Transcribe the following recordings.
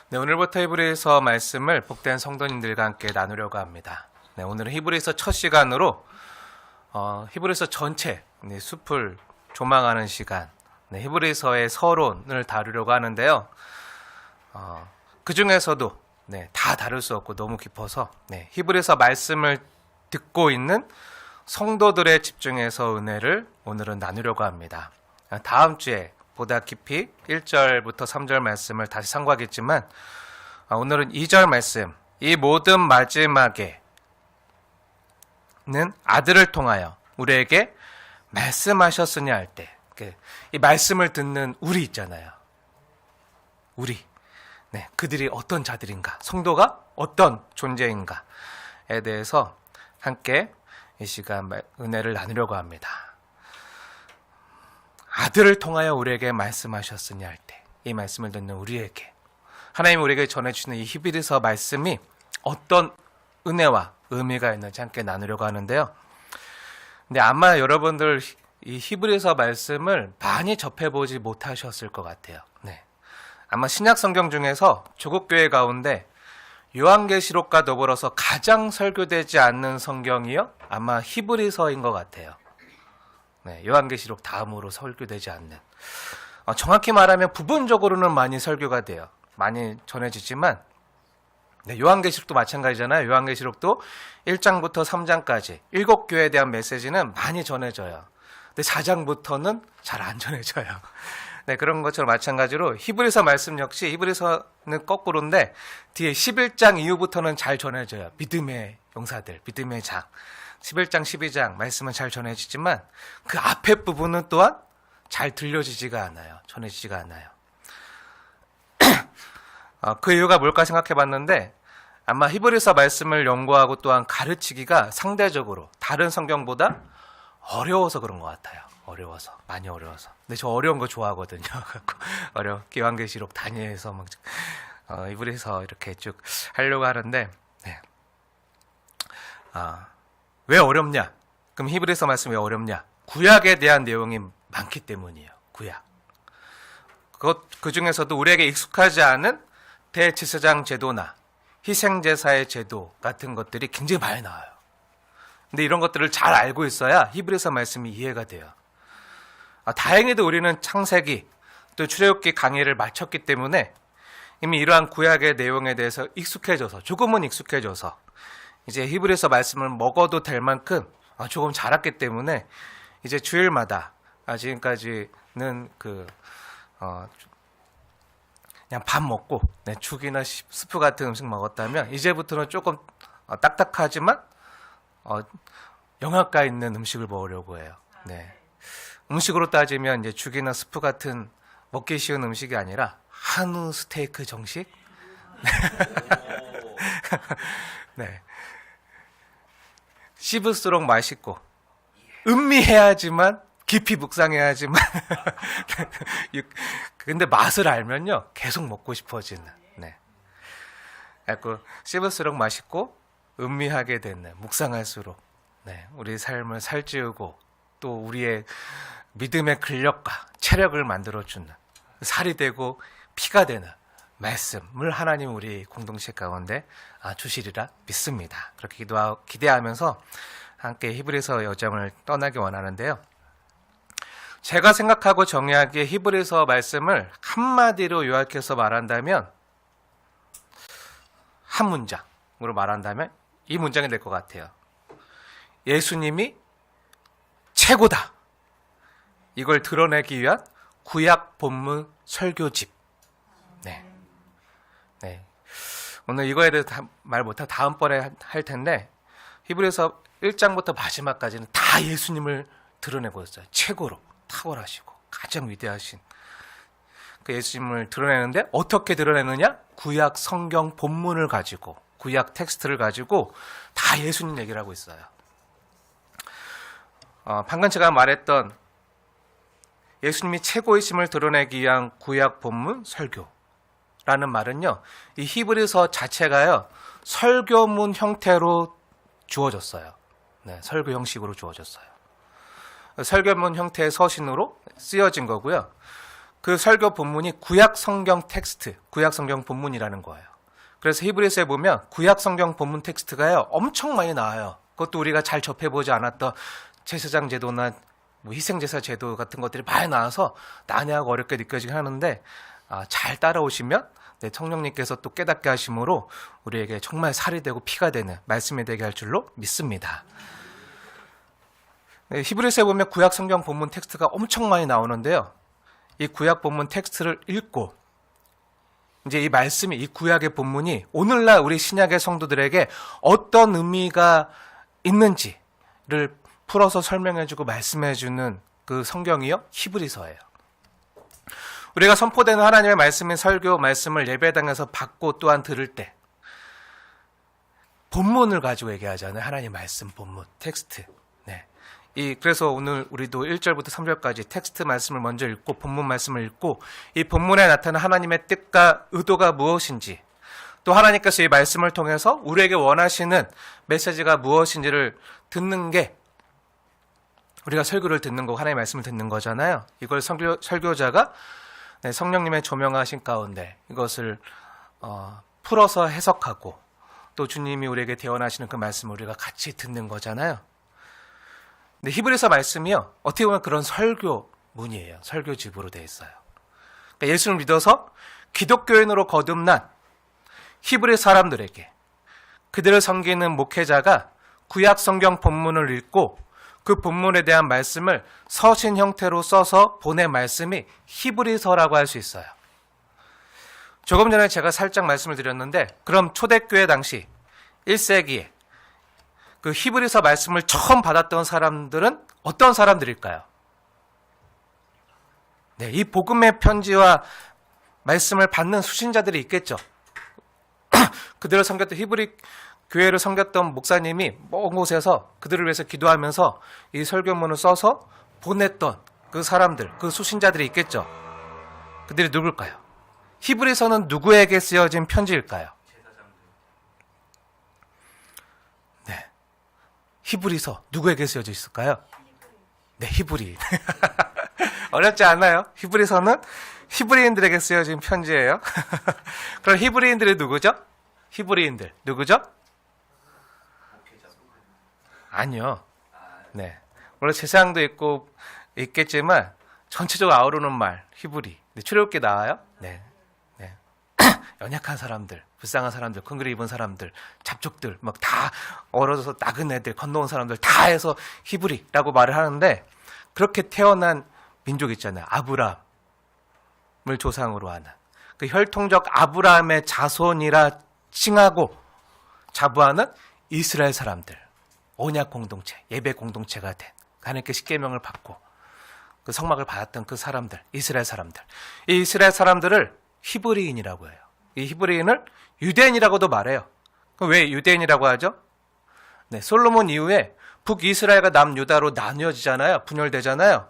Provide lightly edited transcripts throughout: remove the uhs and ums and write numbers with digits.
네, 오늘부터 히브리서 말씀을 복된 성도님들과 함께 나누려고 합니다. 네, 오늘은 히브리서 첫 시간으로 히브리서 전체 숲을 조망하는 시간, 히브리서의 서론을 다루려고 하는데요. 그 중에서도 다 다룰 수 없고 너무 깊어서 히브리서 말씀을 듣고 있는 성도들에 집중해서 은혜를 오늘은 나누려고 합니다. 다음 주에 보다 깊이 1절부터 3절 말씀을 다시 상고하겠지만 오늘은 2절 말씀, 이 모든 마지막에는 아들을 통하여 우리에게 말씀하셨으냐 할 때, 이 말씀을 듣는 우리 있잖아요. 우리, 그들이 어떤 자들인가, 성도가 어떤 존재인가에 대해서 함께 이 시간 은혜를 나누려고 합니다. 아들을 통하여 우리에게 말씀하셨으니 할 때, 이 말씀을 듣는 우리에게 하나님 우리에게 전해주시는 이 히브리서 말씀이 어떤 은혜와 의미가 있는지 함께 나누려고 하는데요. 근데 아마 여러분들 이 히브리서 말씀을 많이 접해보지 못하셨을 것 같아요. 아마 신약 성경 중에서 조국 교회 가운데 요한계시록과 더불어서 가장 설교되지 않는 성경이요, 아마 히브리서인 것 같아요. 요한계시록 다음으로 설교되지 않는, 정확히 말하면 부분적으로는 많이 설교가 돼요. 많이 전해지지만 요한계시록도 마찬가지잖아요. 요한계시록도 1장부터 3장까지 7교회에 대한 메시지는 많이 전해져요. 근데 4장부터는 잘 안 전해져요. 그런 것처럼 마찬가지로 히브리서 말씀 역시, 히브리서는 거꾸로인데 뒤에 11장 이후부터는 잘 전해져요. 믿음의 용사들, 믿음의 장, 11장, 12장 말씀은 잘 전해지지만 그 앞에 부분은 또한 잘 들려지지가 않아요. 전해지지가 않아요. 그 이유가 뭘까 생각해 봤는데 아마 히브리서 말씀을 연구하고 또한 가르치기가 상대적으로 다른 성경보다 어려워서 그런 것 같아요. 어려워서, 많이 어려워서. 근데 저 어려운 거 좋아하거든요. 요한계시록 다니엘서 막 히브리서 이렇게 쭉 하려고 하는데 왜 어렵냐? 그럼 히브리서 말씀이 왜 어렵냐? 구약에 대한 내용이 많기 때문이에요. 구약. 그 중에서도 우리에게 익숙하지 않은 대제사장 제도나 희생제사의 제도 같은 것들이 굉장히 많이 나와요. 근데 이런 것들을 잘 알고 있어야 히브리서 말씀이 이해가 돼요. 다행히도 우리는 창세기 또 출애굽기 강의를 마쳤기 때문에 이미 이러한 구약의 내용에 대해서 조금은 익숙해져서 이제 히브리서 말씀을 먹어도 될 만큼 조금 자랐기 때문에 이제 주일마다 지금까지는 그냥 밥 먹고 죽이나 스프 같은 음식 먹었다면 이제부터는 조금 딱딱하지만 영양가 있는 음식을 먹으려고 해요. 음식으로 따지면 이제 죽이나 스프 같은 먹기 쉬운 음식이 아니라 한우 스테이크 정식. 씹을수록 맛있고 음미해야지만, 깊이 묵상해야지만 근데 맛을 알면요 계속 먹고 싶어지는, 씹을수록 맛있고 음미하게 되는, 묵상할수록 우리 삶을 살찌우고 또 우리의 믿음의 근력과 체력을 만들어주는, 살이 되고 피가 되는 말씀을 하나님 우리 공동체 가운데 주시리라 믿습니다. 그렇게 기대하면서 함께 히브리서 여정을 떠나기 원하는데요. 제가 생각하고 정의하기에 히브리서 말씀을 한마디로 요약해서 말한다면, 한 문장으로 말한다면 이 문장이 될 것 같아요. 예수님이 최고다. 이걸 드러내기 위한 구약 본문 설교집. 오늘 이거에 대해서 말 못하고 다음번에 할 텐데 히브리서 1장부터 마지막까지는 다 예수님을 드러내고 있어요. 최고로 탁월하시고 가장 위대하신 그 예수님을 드러내는데 어떻게 드러내느냐? 구약 성경 본문을 가지고, 구약 텍스트를 가지고 다 예수님 얘기를 하고 있어요. 방금 제가 말했던 예수님이 최고이심을 드러내기 위한 구약 본문 설교라는 말은요, 이 히브리서 자체가요 설교문 형태로 주어졌어요. 설교 형식으로 주어졌어요. 설교문 형태의 서신으로 쓰여진 거고요. 그 설교 본문이 구약 성경 텍스트, 구약 성경 본문이라는 거예요. 그래서 히브리서에 보면 구약 성경 본문 텍스트가요 엄청 많이 나와요. 그것도 우리가 잘 접해보지 않았던 제사장 제도나 뭐 희생제사 제도 같은 것들이 많이 나와서 난해하고 어렵게 느껴지긴 하는데 잘 따라오시면 성령님께서 또 깨닫게 하심으로 우리에게 정말 살이 되고 피가 되는 말씀이 되게 할 줄로 믿습니다. 히브리서에 보면 구약 성경 본문 텍스트가 엄청 많이 나오는데요. 이 구약 본문 텍스트를 읽고 이제 이 말씀이, 이 구약의 본문이 오늘날 우리 신약의 성도들에게 어떤 의미가 있는지를 풀어서 설명해주고 말씀해주는 그 성경이요 히브리서예요. 우리가 선포되는 하나님의 말씀인 설교 말씀을 예배당에서 받고 또한 들을 때 본문을 가지고 얘기하잖아요. 하나님 말씀 본문 텍스트. 그래서 오늘 우리도 1절부터 3절까지 텍스트 말씀을 먼저 읽고 본문 말씀을 읽고 이 본문에 나타난 하나님의 뜻과 의도가 무엇인지, 또 하나님께서 이 말씀을 통해서 우리에게 원하시는 메시지가 무엇인지를 듣는 게 우리가 설교를 듣는 거고 하나님의 말씀을 듣는 거잖아요. 이걸 설교자가 성령님의 조명하신 가운데 이것을 풀어서 해석하고 또 주님이 우리에게 대언하시는 그 말씀을 우리가 같이 듣는 거잖아요. 근데 히브리서 말씀이요 어떻게 보면 그런 설교문이에요. 설교집으로 되어 있어요. 그러니까 예수를 믿어서 기독교인으로 거듭난 히브리 사람들에게 그들을 섬기는 목회자가 구약 성경 본문을 읽고 그 본문에 대한 말씀을 서신 형태로 써서 보낸 말씀이 히브리서라고 할 수 있어요. 조금 전에 제가 살짝 말씀을 드렸는데 그럼 초대교회 당시 1세기에 그 히브리서 말씀을 처음 받았던 사람들은 어떤 사람들일까요? 이 복음의 편지와 말씀을 받는 수신자들이 있겠죠. 그들을 섬겼던 히브리 교회를 섬겼던 목사님이 먼 곳에서 그들을 위해서 기도하면서 이 설교문을 써서 보냈던 그 사람들, 그 수신자들이 있겠죠. 그들이 누굴까요? 히브리서는 누구에게 쓰여진 편지일까요? 히브리서 누구에게 쓰여져 있을까요? 히브리인. 어렵지 않아요. 히브리서는 히브리인들에게 쓰여진 편지예요. 그럼 히브리인들이 누구죠? 히브리인들 누구죠? 아니요. 물론 제사장도 있고 있겠지만 전체적으로 아우르는 말 히브리. 출애굽기 나와요? 연약한 사람들, 불쌍한 사람들, 큰 그리 입은 사람들, 잡족들, 막 다 얼어져서 nak은 애들, 건너온 사람들 다 해서 히브리라고 말을 하는데 그렇게 태어난 민족 있잖아요. 아브라함을 조상으로 하는 그 혈통적 아브라함의 자손이라 칭하고 자부하는 이스라엘 사람들, 언약 공동체, 예배 공동체가 된 하나님께 십계명을 받고 그 성막을 받았던 그 사람들, 이스라엘 사람들. 이 이스라엘 사람들을 히브리인이라고 해요. 이 히브리인을 유대인이라고도 말해요. 그럼 왜 유대인이라고 하죠? 솔로몬 이후에 북이스라엘과 남유다로 나뉘어지잖아요. 분열되잖아요.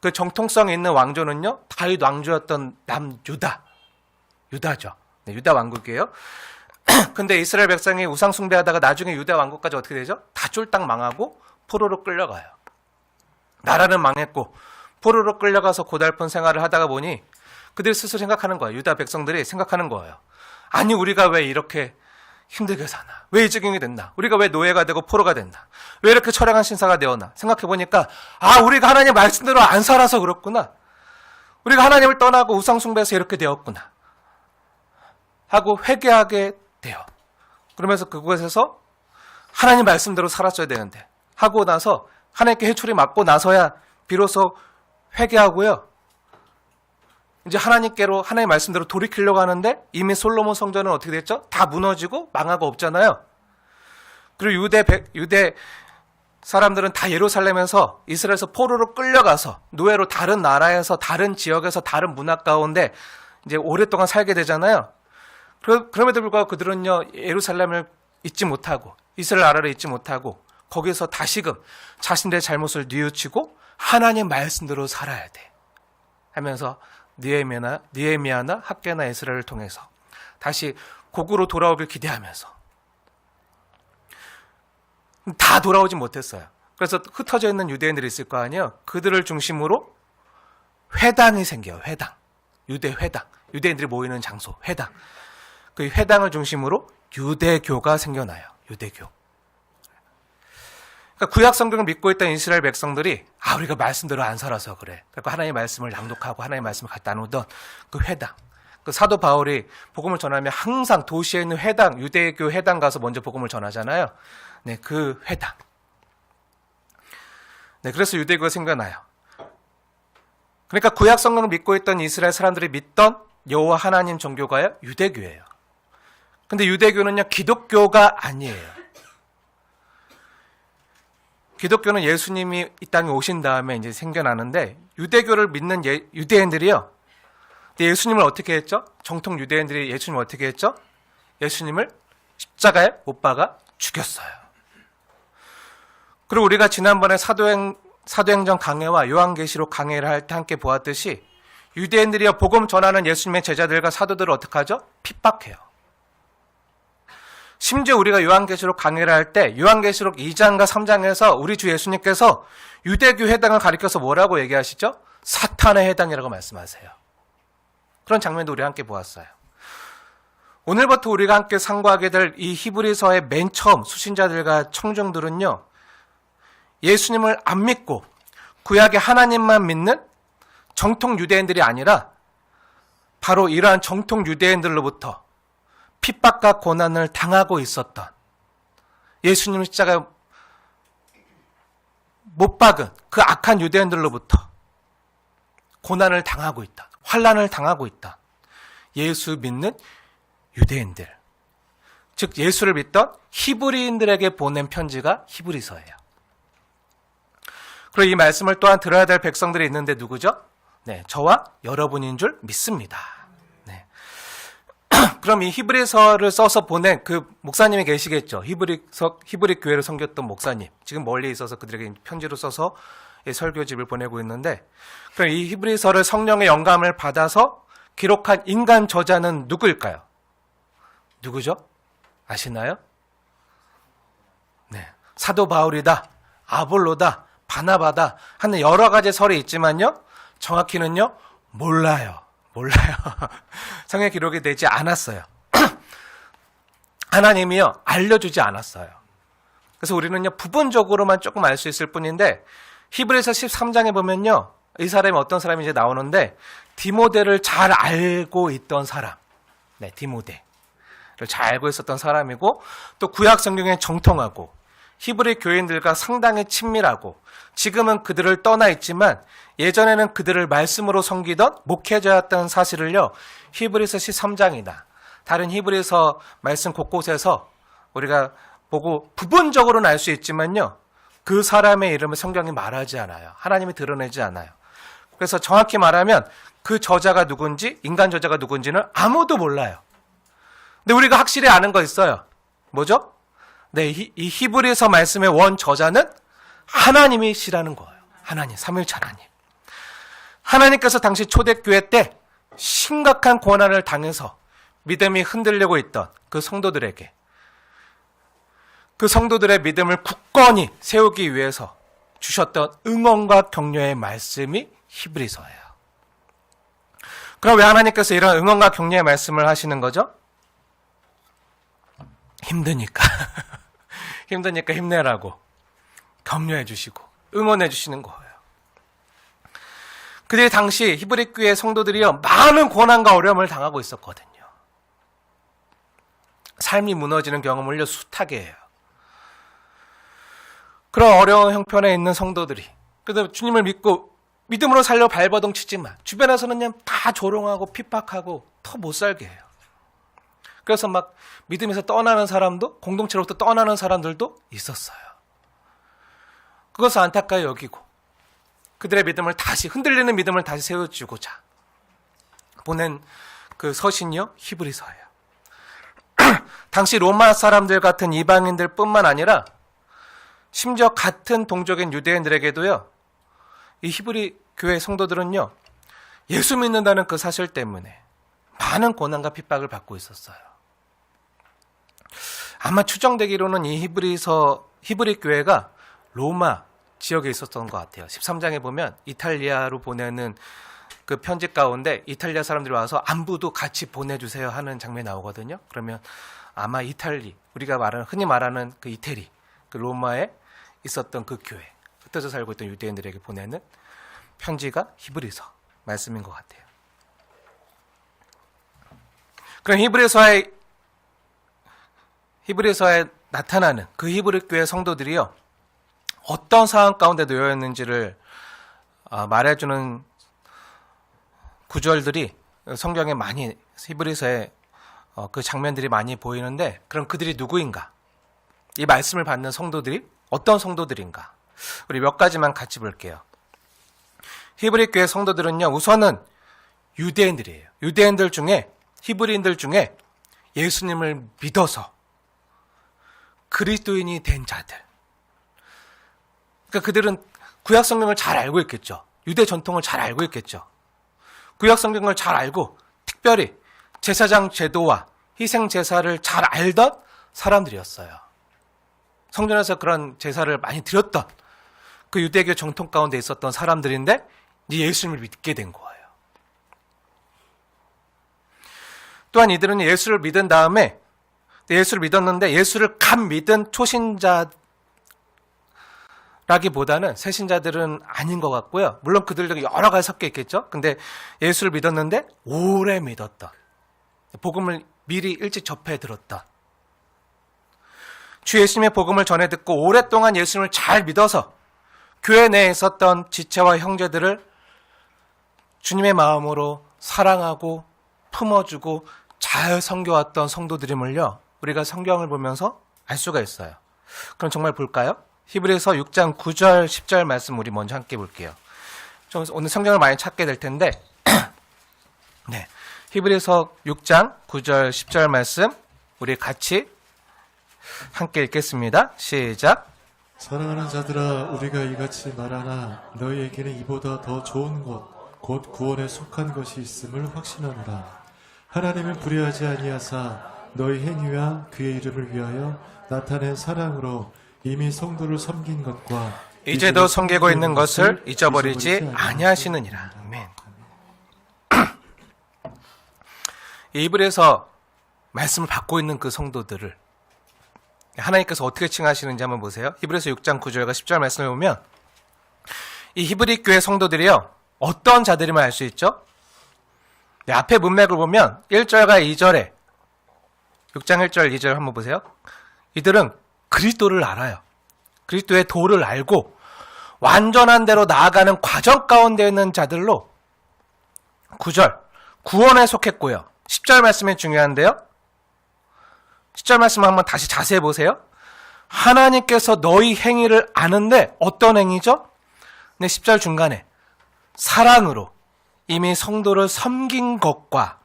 그 정통성 있는 왕조는요, 다윗 왕조였던 남유다. 유다죠. 유다 왕국이에요. 근데 이스라엘 백성이 우상 숭배하다가 나중에 유다 왕국까지 어떻게 되죠? 다 쫄딱 망하고 포로로 끌려가요. 나라는 망했고 포로로 끌려가서 고달픈 생활을 하다가 보니 그들 스스로 생각하는 거예요. 유다 백성들이 생각하는 거예요. 아니 우리가 왜 이렇게 힘들게 사나? 왜 이 지경이 됐나? 우리가 왜 노예가 되고 포로가 됐나? 왜 이렇게 처량한 신사가 되었나? 생각해보니까 우리가 하나님 말씀대로 안 살아서 그렇구나. 우리가 하나님을 떠나고 우상 숭배해서 이렇게 되었구나 하고 회개하게 돼요. 그러면서 그곳에서 하나님 말씀대로 살았어야 되는데 하고 나서 하나님께 회초리 맞고 나서야 비로소 회개하고요. 이제 하나님께로 하나님의 말씀대로 돌이키려고 하는데 이미 솔로몬 성전은 어떻게 됐죠? 다 무너지고 망하고 없잖아요. 그리고 유대 사람들은 다 예루살렘에서 이스라엘에서 포로로 끌려가서 노예로 다른 나라에서 다른 지역에서 다른 문화 가운데 이제 오랫동안 살게 되잖아요. 그럼에도 불구하고 그들은요 예루살렘을 잊지 못하고 이스라엘 나라를 잊지 못하고 거기서 다시금 자신들의 잘못을 뉘우치고 하나님 말씀대로 살아야 돼 하면서 느헤미야나 학개나 에스라를 통해서 다시 고구로 돌아오길 기대하면서 다 돌아오지 못했어요. 그래서 흩어져 있는 유대인들이 있을 거 아니에요. 그들을 중심으로 회당이 생겨요. 회당. 유대 회당, 유대인들이 모이는 장소, 회당. 그 회당을 중심으로 유대교가 생겨나요. 유대교. 그러니까 구약 성경을 믿고 있던 이스라엘 백성들이 우리가 말씀대로 안 살아서 그래. 그러니까 하나님의 말씀을 낭독하고 하나님의 말씀을 갖다 나누던 그 회당. 그 사도 바울이 복음을 전하면 항상 도시에 있는 회당, 유대교 회당 가서 먼저 복음을 전하잖아요. 네, 그 회당. 네, 그래서 유대교가 생겨나요. 그러니까 구약 성경을 믿고 있던 이스라엘 사람들이 믿던 여호와 하나님 종교가요, 유대교예요. 근데 유대교는요, 기독교가 아니에요. 기독교는 예수님이 이 땅에 오신 다음에 이제 생겨나는데, 유대교를 믿는 유대인들이요, 예수님을 어떻게 했죠? 정통 유대인들이 예수님을 어떻게 했죠? 예수님을 십자가에 못 박아 죽였어요. 그리고 우리가 지난번에 사도행전 강해와 요한계시록 강해를 할 때 함께 보았듯이, 유대인들이요, 복음 전하는 예수님의 제자들과 사도들을 어떻게 하죠? 핍박해요. 심지어 우리가 요한계시록 강해를 할 때 요한계시록 2장과 3장에서 우리 주 예수님께서 유대교 회당을 가리켜서 뭐라고 얘기하시죠? 사탄의 회당이라고 말씀하세요. 그런 장면도 우리가 함께 보았어요. 오늘부터 우리가 함께 상고하게 될 이 히브리서의 맨 처음 수신자들과 청중들은요, 예수님을 안 믿고 구약의 하나님만 믿는 정통 유대인들이 아니라 바로 이러한 정통 유대인들로부터 핍박과 고난을 당하고 있었던, 예수님을 십자가에 못 박은 그 악한 유대인들로부터 고난을 당하고 있다, 환난을 당하고 있다, 예수 믿는 유대인들, 즉 예수를 믿던 히브리인들에게 보낸 편지가 히브리서예요. 그리고 이 말씀을 또한 들어야 될 백성들이 있는데 누구죠? 네, 저와 여러분인 줄 믿습니다. 네. 그럼 이 히브리서를 써서 보낸 그 목사님이 계시겠죠. 히브리 교회를 섬겼던 목사님. 지금 멀리 있어서 그들에게 편지로 써서 설교집을 보내고 있는데, 그럼 이 히브리서를 성령의 영감을 받아서 기록한 인간 저자는 누구일까요? 누구죠? 아시나요? 네, 사도 바울이다, 아볼로다, 바나바다 하는 여러 가지 설이 있지만요, 정확히는요, 몰라요. 성경 기록이 되지 않았어요. 하나님이요, 알려주지 않았어요. 그래서 우리는요, 부분적으로만 조금 알 수 있을 뿐인데, 히브리서 13장에 보면요, 이 사람이 어떤 사람인지 나오는데, 디모데를 잘 알고 있던 사람. 네, 디모데를 잘 알고 있었던 사람이고, 또 구약 성경에 정통하고, 히브리 교인들과 상당히 친밀하고, 지금은 그들을 떠나 있지만 예전에는 그들을 말씀으로 섬기던 목회자였다는 사실을요, 히브리서 13장이나 다른 히브리서 말씀 곳곳에서 우리가 보고 부분적으로는 알 수 있지만요, 그 사람의 이름을 성경이 말하지 않아요. 하나님이 드러내지 않아요. 그래서 정확히 말하면 그 저자가 누군지, 인간 저자가 누군지는 아무도 몰라요. 근데 우리가 확실히 아는 거 있어요. 뭐죠? 네, 이 히브리서 말씀의 원 저자는 하나님이시라는 거예요. 하나님, 삼위일체 하나님. 하나님께서 당시 초대교회 때 심각한 고난을 당해서 믿음이 흔들리고 있던 그 성도들에게, 그 성도들의 믿음을 굳건히 세우기 위해서 주셨던 응원과 격려의 말씀이 히브리서예요. 그럼 왜 하나님께서 이런 응원과 격려의 말씀을 하시는 거죠? 힘드니까. 힘드니까 힘내라고 격려해 주시고 응원해 주시는 거예요. 그들 당시 히브리 교회 성도들이요, 많은 고난과 어려움을 당하고 있었거든요. 삶이 무너지는 경험을요, 숱하게 해요. 그런 어려운 형편에 있는 성도들이, 그래도 주님을 믿고 믿음으로 살려 발버둥 치지만 주변에서는 그냥 다 조롱하고 핍박하고 더 못 살게 해요. 그래서 막 믿음에서 떠나는 사람도, 공동체로부터 떠나는 사람들도 있었어요. 그것을 안타까이 여기고 그들의 믿음을 다시, 흔들리는 믿음을 다시 세워주고자 보낸 그 서신이요, 히브리서예요. 당시 로마 사람들 같은 이방인들 뿐만 아니라 심지어 같은 동족인 유대인들에게도요, 이 히브리 교회 성도들은요, 예수 믿는다는 그 사실 때문에 많은 고난과 핍박을 받고 있었어요. 아마 추정되기로는 이 히브리 교회가 로마 지역에 있었던 것 같아요. 13장에 보면 이탈리아로 보내는 그 편지 가운데 이탈리아 사람들이 와서 안부도 같이 보내주세요 하는 장면이 나오거든요. 그러면 아마 이탈리, 우리가 흔히 말하는 그 이태리, 그 로마에 있었던 그 교회, 흩어져 살고 있던 유대인들에게 보내는 편지가 히브리서 말씀인 것 같아요. 그럼 히브리서에 나타나는 그 히브리 교회 성도들이요, 어떤 상황 가운데 놓여 있는지를 말해주는 구절들이 성경에 많이, 히브리서에 그 장면들이 많이 보이는데, 그럼 그들이 누구인가? 이 말씀을 받는 성도들이 어떤 성도들인가? 우리 몇 가지만 같이 볼게요. 히브리 교회 성도들은요, 우선은 유대인들이에요. 유대인들 중에, 히브리인들 중에 예수님을 믿어서 그리스도인이 된 자들. 그러니까 그들은 구약 성경을 잘 알고 있겠죠. 유대 전통을 잘 알고 있겠죠. 구약 성경을 잘 알고 특별히 제사장 제도와 희생 제사를 잘 알던 사람들이었어요. 성전에서 그런 제사를 많이 드렸던 그 유대교 정통 가운데 있었던 사람들인데 이제 예수님을 믿게 된 거예요. 또한 이들은 예수를 믿은 다음에, 예수를 믿었는데 예수를 감 믿은 초신자라기보다는 새신자들은 아닌 것 같고요. 물론 그들도 여러 가지 섞여 있겠죠. 근데 예수를 믿었는데 오래 믿었던, 복음을 미리 일찍 접해 들었던, 주 예수님의 복음을 전해 듣고 오랫동안 예수님을 잘 믿어서 교회 내에 있었던 지체와 형제들을 주님의 마음으로 사랑하고 품어주고 잘 섬겨왔던 성도들임을요, 우리가 성경을 보면서 알 수가 있어요. 그럼 정말 볼까요? 히브리서 6장 9절 10절 말씀 우리 먼저 함께 볼게요. 좀 오늘 성경을 많이 찾게 될 텐데 네, 히브리서 6장 9절 10절 말씀 우리 같이 함께 읽겠습니다. 시작. 사랑하는 자들아, 우리가 이같이 말하나 너희에게는 이보다 더 좋은 것 곧 구원에 속한 것이 있음을 확신하노라. 하나님은 불의하지 아니하사 너희 행위와 그의 이름을 위하여 나타낸 사랑으로 이미 성도를 섬긴 것과 이제도 섬기고 있는 것을 잊어버리지 아니하시느니라. 아멘. 이브리서 말씀을 받고 있는 그 성도들을 하나님께서 어떻게 칭하시는지 한번 보세요. 히브리서 6장 9절과 10절 말씀을 보면 이 히브리 교회 성도들이요, 어떤 자들임을 알 수 있죠? 네, 앞에 문맥을 보면 1절과 2절에 6장 1절 2절 한번 보세요. 이들은 그리스도를 알아요. 그리스도의 도를 알고 완전한 대로 나아가는 과정 가운데 있는 자들로 9절 구원에 속했고요. 10절 말씀이 중요한데요. 10절 말씀을 한번 다시 자세히 보세요. 하나님께서 너희 행위를 아는데 어떤 행위죠? 네, 10절 중간에 사랑으로 이미 성도를 섬긴 것과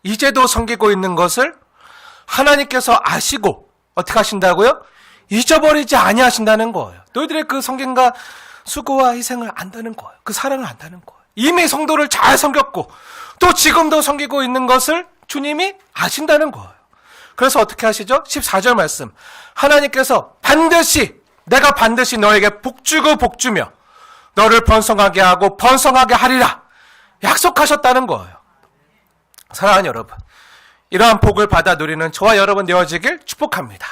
이제도 섬기고 있는 것을 하나님께서 아시고 어떻게 하신다고요? 잊어버리지 아니하신다는 거예요. 너희들의 그 섬김과 수고와 희생을 안다는 거예요. 그 사랑을 안다는 거예요. 이미 성도를 잘 섬겼고 또 지금도 섬기고 있는 것을 주님이 아신다는 거예요. 그래서 어떻게 하시죠? 14절 말씀. 하나님께서 내가 반드시 너에게 복주고 복주며 너를 번성하게 하고 번성하게 하리라 약속하셨다는 거예요. 사랑하는 여러분, 이러한 복을 받아 누리는 저와 여러분 되어지길 축복합니다.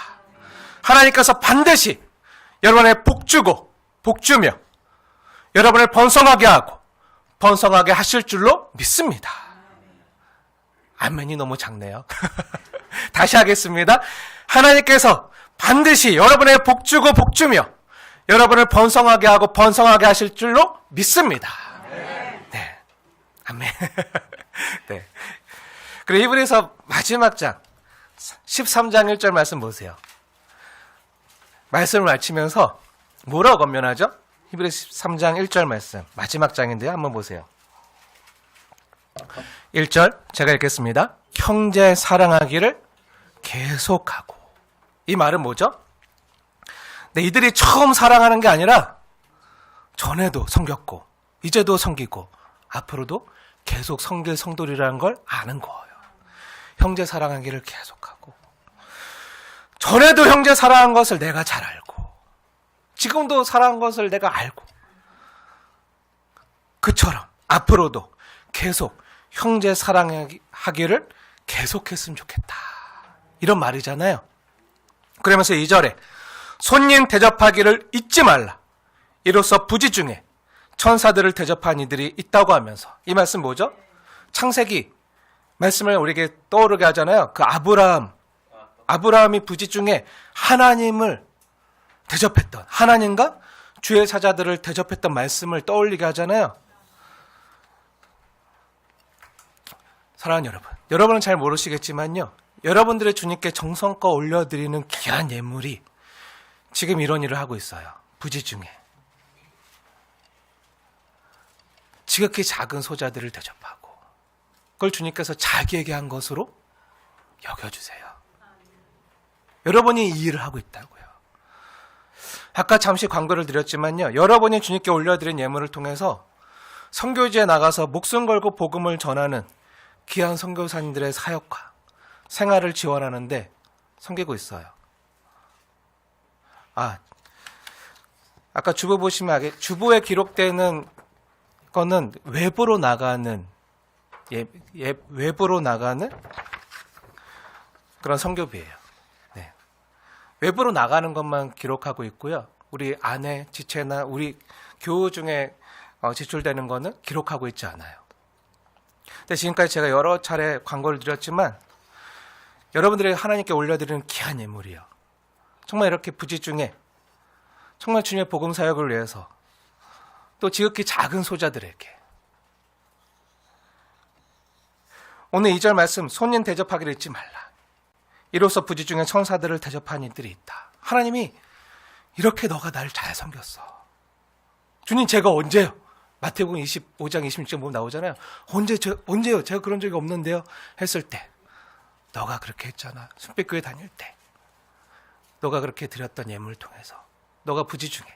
하나님께서 반드시 여러분의 복주고 복주며 여러분을 번성하게 하고 번성하게 하실 줄로 믿습니다. 아멘이 너무 작네요. 다시 하겠습니다. 하나님께서 반드시 여러분의 복주고 복주며 여러분을 번성하게 하고 번성하게 하실 줄로 믿습니다. 네, 아멘. 네. 그리고 히브리서 마지막 장 13장 1절 말씀 보세요. 말씀을 마치면서 뭐라고 권면하죠? 히브리서 13장 1절 말씀 마지막 장인데요. 한번 보세요. 1절 제가 읽겠습니다. 형제 사랑하기를 계속하고. 이 말은 뭐죠? 네, 이들이 처음 사랑하는 게 아니라 전에도 섬겼고 이제도 섬기고 앞으로도 계속 섬길 성도리라는 걸 아는 거예요. 형제 사랑하기를 계속하고 전에도 형제 사랑한 것을 내가 잘 알고 지금도 사랑한 것을 내가 알고 그처럼 앞으로도 계속 형제 사랑하기를 계속했으면 좋겠다. 이런 말이잖아요. 그러면서 2절에 손님 대접하기를 잊지 말라. 이로써 부지 중에 천사들을 대접한 이들이 있다고 하면서, 이 말씀 뭐죠? 창세기 말씀을 우리에게 떠오르게 하잖아요. 그 아브라함이 부지 중에 하나님을 대접했던, 하나님과 주의 사자들을 대접했던 말씀을 떠올리게 하잖아요. 사랑하는 여러분, 여러분은 잘 모르시겠지만요, 여러분들의 주님께 정성껏 올려드리는 귀한 예물이 지금 이런 일을 하고 있어요. 부지 중에 지극히 작은 소자들을 대접하고, 그걸 주님께서 자기에게 한 것으로 여겨주세요. 여러분이 이 일을 하고 있다고요. 아까 잠시 광고를 드렸지만요, 여러분이 주님께 올려드린 예물을 통해서 선교지에 나가서 목숨 걸고 복음을 전하는 귀한 선교사님들의 사역과 생활을 지원하는데 섬기고 있어요. 아까 주보 보시면 주보에 기록되는 거는 외부로 나가는 외부로 나가는 그런 선교비예요. 네. 외부로 나가는 것만 기록하고 있고요. 우리 안에 지체나 우리 교우 중에 지출되는 거는 기록하고 있지 않아요. 근데 지금까지 제가 여러 차례 광고를 드렸지만 여러분들이 하나님께 올려드리는 귀한 예물이요. 정말 이렇게 부지 중에 정말 주님의 복음 사역을 위해서 또 지극히 작은 소자들에게, 오늘 2절 말씀, 손님 대접하기를 잊지 말라. 이로써 부지 중에 천사들을 대접한 이들이 있다. 하나님이 이렇게 너가 나를 잘 섬겼어. 주님, 제가 언제요? 마태복음 25장 26절 보면 나오잖아요. 언제요? 제가 그런 적이 없는데요. 했을 때 너가 그렇게 했잖아. 순백교회 다닐 때 너가 그렇게 드렸던 예물을 통해서 너가 부지 중에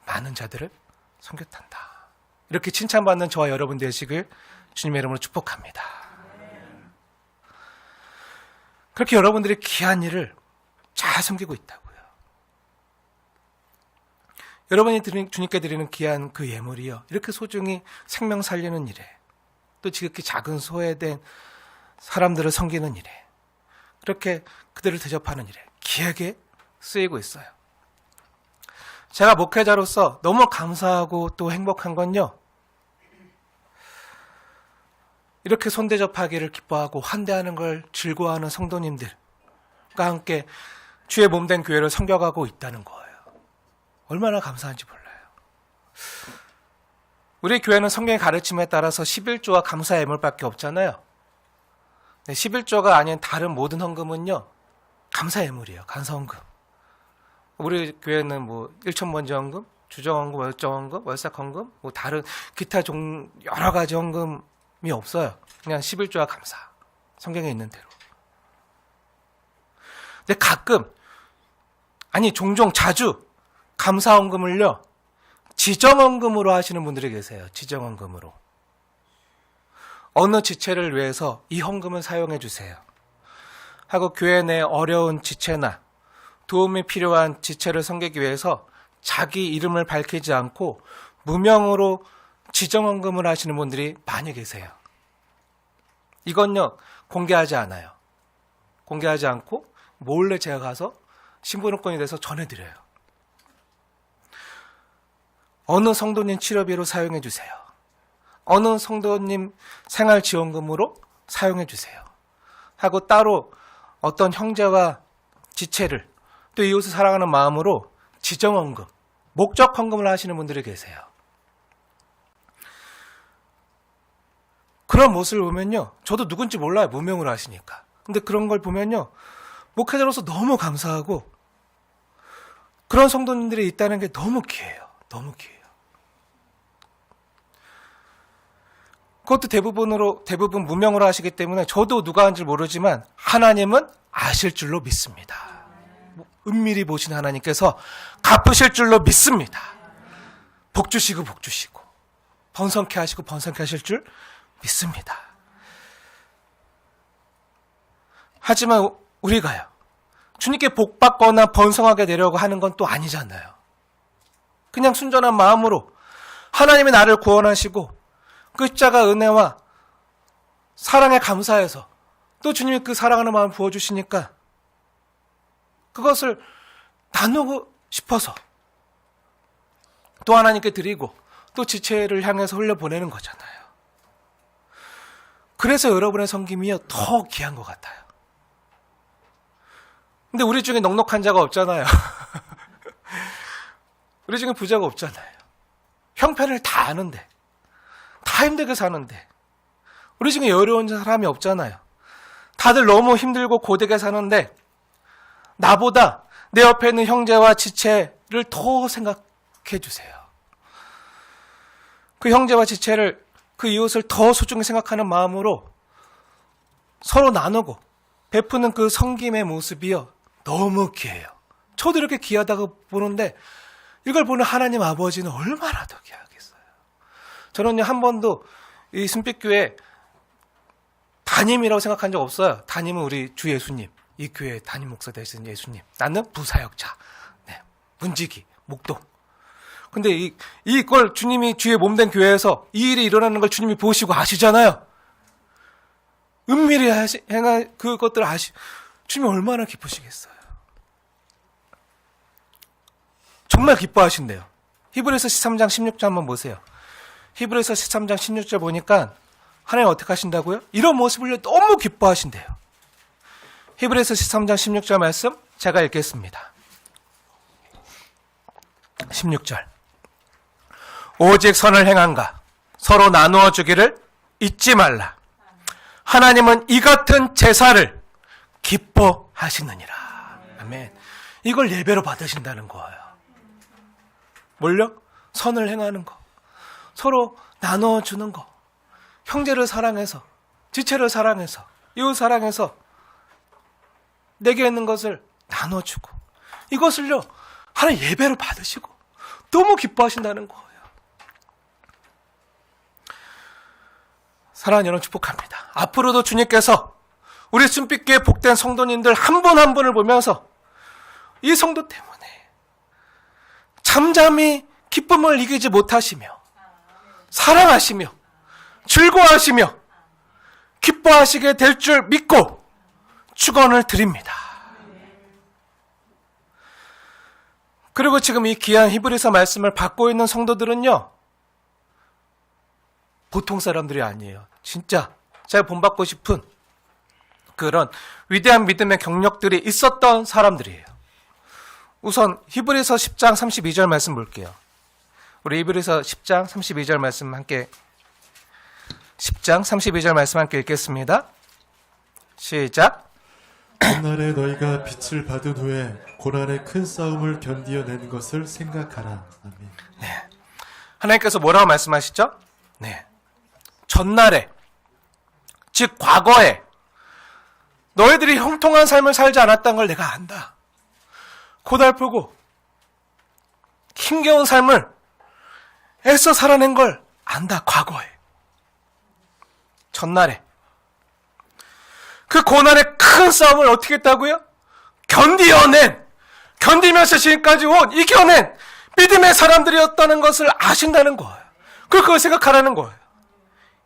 많은 자들을 섬겼단다. 이렇게 칭찬받는 저와 여러분 되시길 주님의 이름으로 축복합니다. 그렇게 여러분들이 귀한 일을 잘 섬기고 있다고요. 여러분이 주님께 드리는 귀한 그 예물이요, 이렇게 소중히 생명 살리는 일에, 또 지극히 작은 소외된 사람들을 섬기는 일에, 그렇게 그들을 대접하는 일에 귀하게 쓰이고 있어요. 제가 목회자로서 너무 감사하고 또 행복한 건요, 이렇게 손대접하기를 기뻐하고 환대하는 걸 즐거워하는 성도님들과 함께 주의 몸된 교회를 섬겨가고 있다는 거예요. 얼마나 감사한지 몰라요. 우리 교회는 성경의 가르침에 따라서 11조와 감사 예물밖에 없잖아요. 11조가 아닌 다른 모든 헌금은요, 감사 예물이에요. 감사 헌금. 우리 교회는 뭐 1,000번째 헌금, 주정헌금, 월정헌금, 월삭헌금, 뭐 다른 기타 여러 가지 헌금이 없어요. 그냥 11조와 감사. 성경에 있는 대로. 근데 종종 자주 감사 헌금을요, 지정헌금으로 하시는 분들이 계세요. 지정헌금으로. 어느 지체를 위해서 이 헌금을 사용해 주세요 하고 교회 내 어려운 지체나 도움이 필요한 지체를 섬기기 위해서 자기 이름을 밝히지 않고 무명으로 지정헌금을 하시는 분들이 많이 계세요. 이건요, 공개하지 않아요. 공개하지 않고 몰래 제가 가서 신분권이 돼서 전해드려요. 어느 성도님 치료비로 사용해 주세요. 어느 성도님 생활지원금으로 사용해 주세요 하고 따로 어떤 형제와 지체를, 또 이웃을 사랑하는 마음으로 지정헌금, 목적 헌금을 하시는 분들이 계세요. 그런 모습을 보면요, 저도 누군지 몰라요. 무명으로 하시니까. 근데 그런 걸 보면요, 목회자로서 너무 감사하고, 그런 성도님들이 있다는 게 너무 귀해요. 너무 귀해요. 그것도 대부분 무명으로 하시기 때문에 저도 누가 한지 모르지만 하나님은 아실 줄로 믿습니다. 은밀히 보신 하나님께서 갚으실 줄로 믿습니다. 복 주시고 번성케 하시고 번성케 하실 줄 믿습니다. 하지만 우리가요, 주님께 복 받거나 번성하게 되려고 하는 건 또 아니잖아요. 그냥 순전한 마음으로 하나님이 나를 구원하시고 그 십자가 은혜와 사랑에 감사해서 또 주님이 그 사랑하는 마음을 부어주시니까 그것을 나누고 싶어서 또 하나님께 드리고 또 지체를 향해서 흘려보내는 거잖아요. 그래서 여러분의 섬김이 더 귀한 것 같아요. 근데 우리 중에 넉넉한 자가 없잖아요. 우리 중에 부자가 없잖아요. 형편을 다 아는데, 다 힘들게 사는데, 우리 중에 여유로운 사람이 없잖아요. 다들 너무 힘들고 고되게 사는데 나보다 내 옆에 있는 형제와 지체를 더 생각해 주세요. 그 형제와 지체를, 그 이웃을 더 소중히 생각하는 마음으로 서로 나누고 베푸는 그 섬김의 모습이요, 너무 귀해요. 저도 이렇게 귀하다고 보는데 이걸 보는 하나님 아버지는 얼마나 더 귀하겠어요. 저는요, 한 번도 이 순빛교회 담임이라고 생각한 적 없어요. 담임은 우리 주 예수님, 이 교회 담임 목사 되신 예수님. 나는 부사역자, 문지기, 목동. 근데 이걸 주님이 주의 몸된 교회에서 이 일이 일어나는 걸 주님이 보시고 아시잖아요. 은밀히 행한 그것들을 주님이 얼마나 기쁘시겠어요. 정말 기뻐하신대요. 히브리서 13장 16절 한번 보세요. 히브리서 13장 16절 보니까 하나님 어떻게 하신다고요? 이런 모습을 너무 기뻐하신대요. 히브리서 13장 16절 말씀 제가 읽겠습니다. 16절. 오직 선을 행한가 서로 나누어 주기를 잊지 말라. 하나님은 이 같은 제사를 기뻐하시느니라. 아멘. 이걸 예배로 받으신다는 거예요. 뭘요? 선을 행하는 거, 서로 나누어 주는 거, 형제를 사랑해서, 지체를 사랑해서, 이웃 사랑해서 내게 있는 것을 나눠주고, 이것을요 하나님 예배로 받으시고 너무 기뻐하신다는 거예요. 사랑하는 여러분, 축복합니다. 앞으로도 주님께서 우리 순빛교회 복된 성도님들 한 분 한 분을 보면서 이 성도 때문에 잠잠히 기쁨을 이기지 못하시며 사랑하시며 즐거워하시며 기뻐하시게 될 줄 믿고 축원을 드립니다. 그리고 지금 이 귀한 히브리서 말씀을 받고 있는 성도들은요, 보통 사람들이 아니에요. 진짜 제가 본받고 싶은 그런 위대한 믿음의 경력들이 있었던 사람들이에요. 우선 히브리서 10장 32절 말씀 볼게요. 우리 히브리서 10장 32절 말씀 함께, 10장 32절 말씀 함께 읽겠습니다. 시작. 훗날에 너희가 빛을 받은 후에 고난의 큰 싸움을 견디어낸 것을 생각하라. 아멘. 네. 하나님께서 뭐라고 말씀하시죠? 네. 전날에, 즉 과거에 너희들이 형통한 삶을 살지 않았다는 걸 내가 안다. 고달프고 힘겨운 삶을 애써 살아낸 걸 안다. 과거에, 전날에 그 고난의 큰 싸움을 어떻게 했다고요? 견디면서 지금까지 온, 이겨낸 믿음의 사람들이었다는 것을 아신다는 거예요. 그걸 생각하라는 거예요.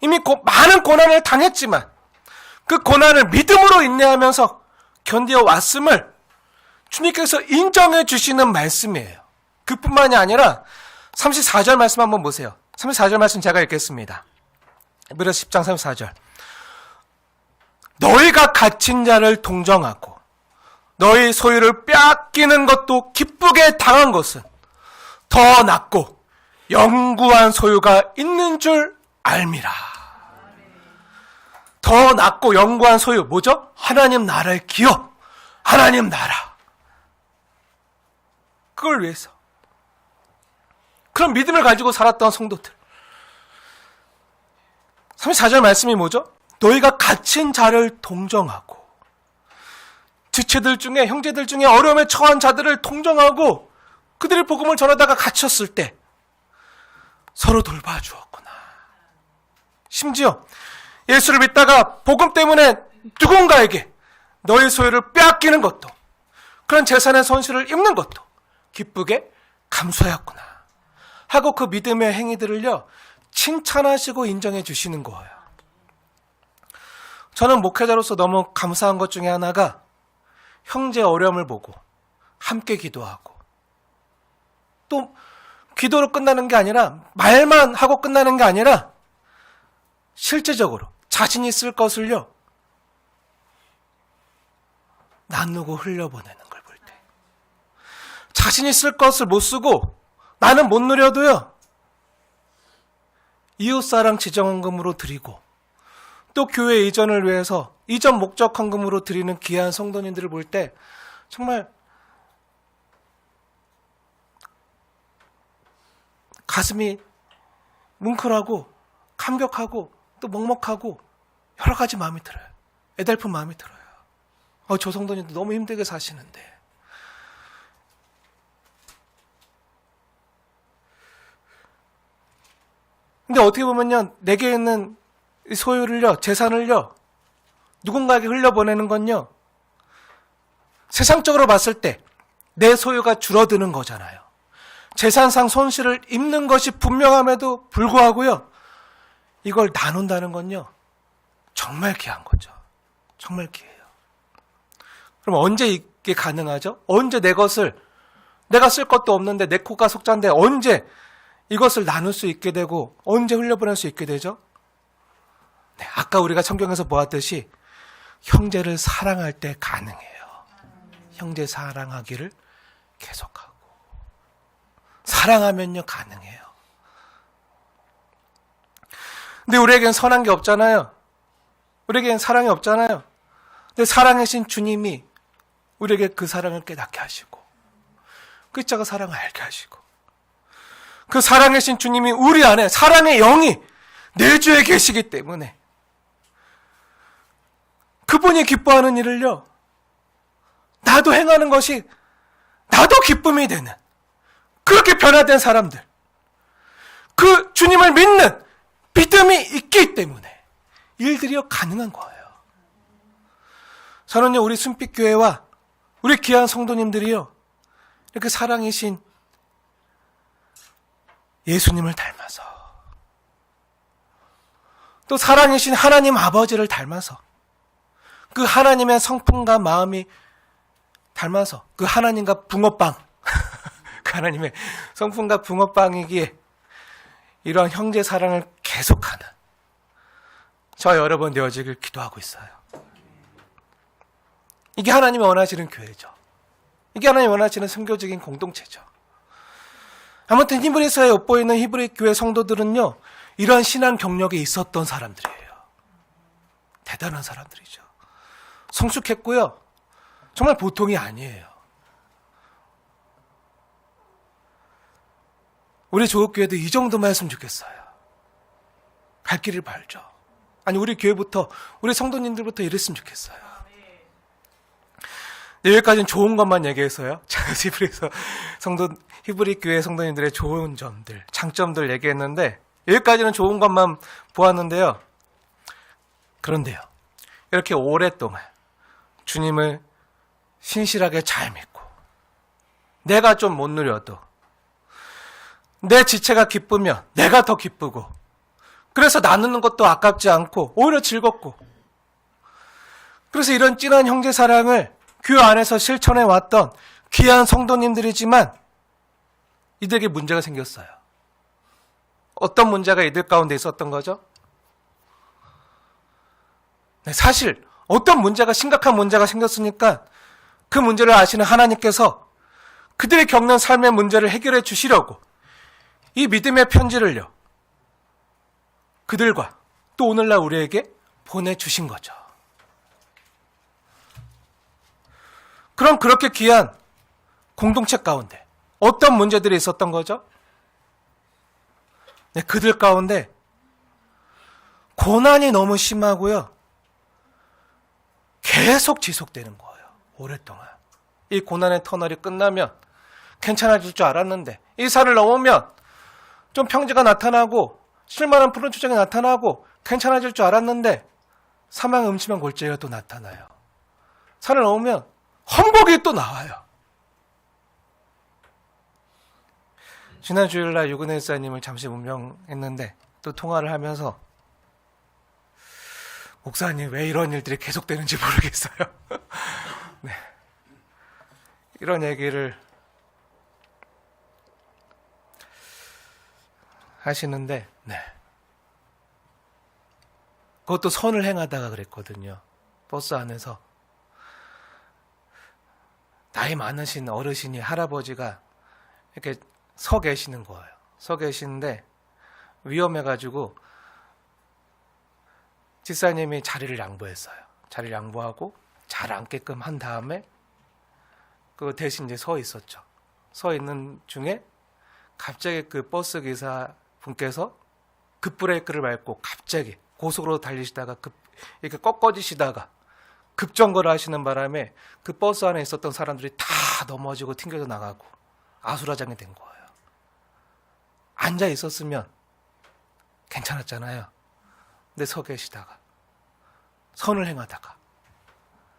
이미 많은 고난을 당했지만 그 고난을 믿음으로 인내하면서 견디어 왔음을 주님께서 인정해 주시는 말씀이에요. 그뿐만이 아니라 34절 말씀 한번 보세요. 34절 말씀 제가 읽겠습니다. 히브리서 10장 34절. 너희가 갇힌 자를 동정하고 너희 소유를 빼앗기는 것도 기쁘게 당한 것은 더 낫고 영구한 소유가 있는 줄 알미라. 더 낫고 영구한 소유, 뭐죠? 하나님 나라의 기업, 하나님 나라. 그걸 위해서 그런 믿음을 가지고 살았던 성도들. 34절 말씀이 뭐죠? 너희가 갇힌 자를 동정하고, 지체들 중에, 형제들 중에 어려움에 처한 자들을 동정하고 그들이 복음을 전하다가 갇혔을 때 서로 돌봐주었구나. 심지어 예수를 믿다가 복음 때문에 누군가에게 너의 소유를 빼앗기는 것도, 그런 재산의 손실을 입는 것도 기쁘게 감수하였구나 하고 그 믿음의 행위들을요 칭찬하시고 인정해 주시는 거예요. 저는 목회자로서 너무 감사한 것 중에 하나가 형제의 어려움을 보고 함께 기도하고, 또 기도로 끝나는 게 아니라, 말만 하고 끝나는 게 아니라 실제적으로 자신 있을 것을요 나누고 흘려보내는 걸 볼 때, 자신 있을 것을 못 쓰고 나는 못 누려도요 이웃사랑 지정헌금으로 드리고, 또 교회 이전을 위해서 이전 목적 헌금으로 드리는 귀한 성도님들을 볼 때 정말 가슴이 뭉클하고 감격하고 또 먹먹하고 여러 가지 마음이 들어요. 애달픈 마음이 들어요. 저 성도님들 너무 힘들게 사시는데. 근데 어떻게 보면요, 내게 있는 소유를요, 재산을요, 누군가에게 흘려보내는 건요, 세상적으로 봤을 때 내 소유가 줄어드는 거잖아요. 재산상 손실을 입는 것이 분명함에도 불구하고요, 이걸 나눈다는 건요, 정말 귀한 거죠. 정말 귀해요. 그럼 언제 이게 가능하죠? 언제 내 것을, 내가 쓸 것도 없는데 내 코가 속잔데 언제 이것을 나눌 수 있게 되고 언제 흘려보낼 수 있게 되죠? 네, 아까 우리가 성경에서 보았듯이 형제를 사랑할 때 가능해요. 형제 사랑하기를 계속하고. 사랑하면요 가능해요. 근데 우리에겐 선한 게 없잖아요. 우리에겐 사랑이 없잖아요. 근데 사랑하신 주님이 우리에게 그 사랑을 깨닫게 하시고, 그 자가 사랑을 알게 하시고, 그 사랑하신 주님이 우리 안에 사랑의 영이 내주에 계시기 때문에 그분이 기뻐하는 일을요, 나도 행하는 것이 나도 기쁨이 되는, 그렇게 변화된 사람들, 그 주님을 믿는 믿음이 있기 때문에 일들이요 가능한 거예요. 저는요, 우리 순빛교회와 우리 귀한 성도님들이요, 이렇게 사랑이신 예수님을 닮아서, 또 사랑이신 하나님 아버지를 닮아서, 그 하나님의 성품과 마음이 닮아서, 그 하나님과 붕어빵, 그 하나님의 성품과 붕어빵이기에 이러한 형제 사랑을 계속하는 저 여러분 되어지길 기도하고 있어요. 이게 하나님이 원하시는 교회죠. 이게 하나님이 원하시는 선교적인 공동체죠. 아무튼 히브리서에 엿보이는 히브리 교회 성도들은요, 이런 신앙 경력이 있었던 사람들이에요. 대단한 사람들이죠. 성숙했고요, 정말 보통이 아니에요. 우리 조국교회도 이 정도만 했으면 좋겠어요. 갈 길을 발죠. 아니, 우리 교회부터, 우리 성도님들부터 이랬으면 좋겠어요. 여기까지는 좋은 것만 얘기해서요. 히브리서 히브리 교회 성도님들의 좋은 점들, 장점들 얘기했는데, 여기까지는 좋은 것만 보았는데요. 그런데요, 이렇게 오랫동안 주님을 신실하게 잘 믿고, 내가 좀 못 누려도 내 지체가 기쁘면 내가 더 기쁘고, 그래서 나누는 것도 아깝지 않고 오히려 즐겁고, 그래서 이런 진한 형제 사랑을 교회 안에서 실천해 왔던 귀한 성도님들이지만 이들에게 문제가 생겼어요. 어떤 문제가 이들 가운데 있었던 거죠? 네, 사실 어떤 문제가, 심각한 문제가 생겼으니까 그 문제를 아시는 하나님께서 그들이 겪는 삶의 문제를 해결해 주시려고 이 믿음의 편지를요, 그들과 또 오늘날 우리에게 보내주신 거죠. 그럼 그렇게 귀한 공동체 가운데 어떤 문제들이 있었던 거죠? 네, 그들 가운데 고난이 너무 심하고요, 계속 지속되는 거예요. 오랫동안. 이 고난의 터널이 끝나면 괜찮아질 줄 알았는데, 이 산을 넘으면 좀 평지가 나타나고 쉴만한 푸른 초장이 나타나고 괜찮아질 줄 알았는데 사망의 음침한 골짜기가 또 나타나요. 산을 넘으면 험복이 또 나와요. 지난 주일날 유근혜 일사님을 잠시 문명했는데 또 통화를 하면서 목사님 왜 이런 일들이 계속되는지 모르겠어요. 네. 이런 얘기를 하시는데, 네. 그것도 선을 행하다가 그랬거든요. 버스 안에서 나이 많으신 어르신이, 할아버지가 이렇게 서 계시는 거예요. 서 계시는데 위험해가지고 집사님이 자리를 양보했어요. 자리를 양보하고 잘 앉게끔 한 다음에 그 대신 이제 서 있었죠. 서 있는 중에 갑자기 그 버스 기사 분께서 급브레이크를 밟고 갑자기 고속으로 달리시다가 이렇게 꺾어지시다가 급정거를 하시는 바람에 그 버스 안에 있었던 사람들이 다 넘어지고 튕겨져 나가고 아수라장이 된 거예요. 앉아 있었으면 괜찮았잖아요. 근데 서 계시다가 선을 행하다가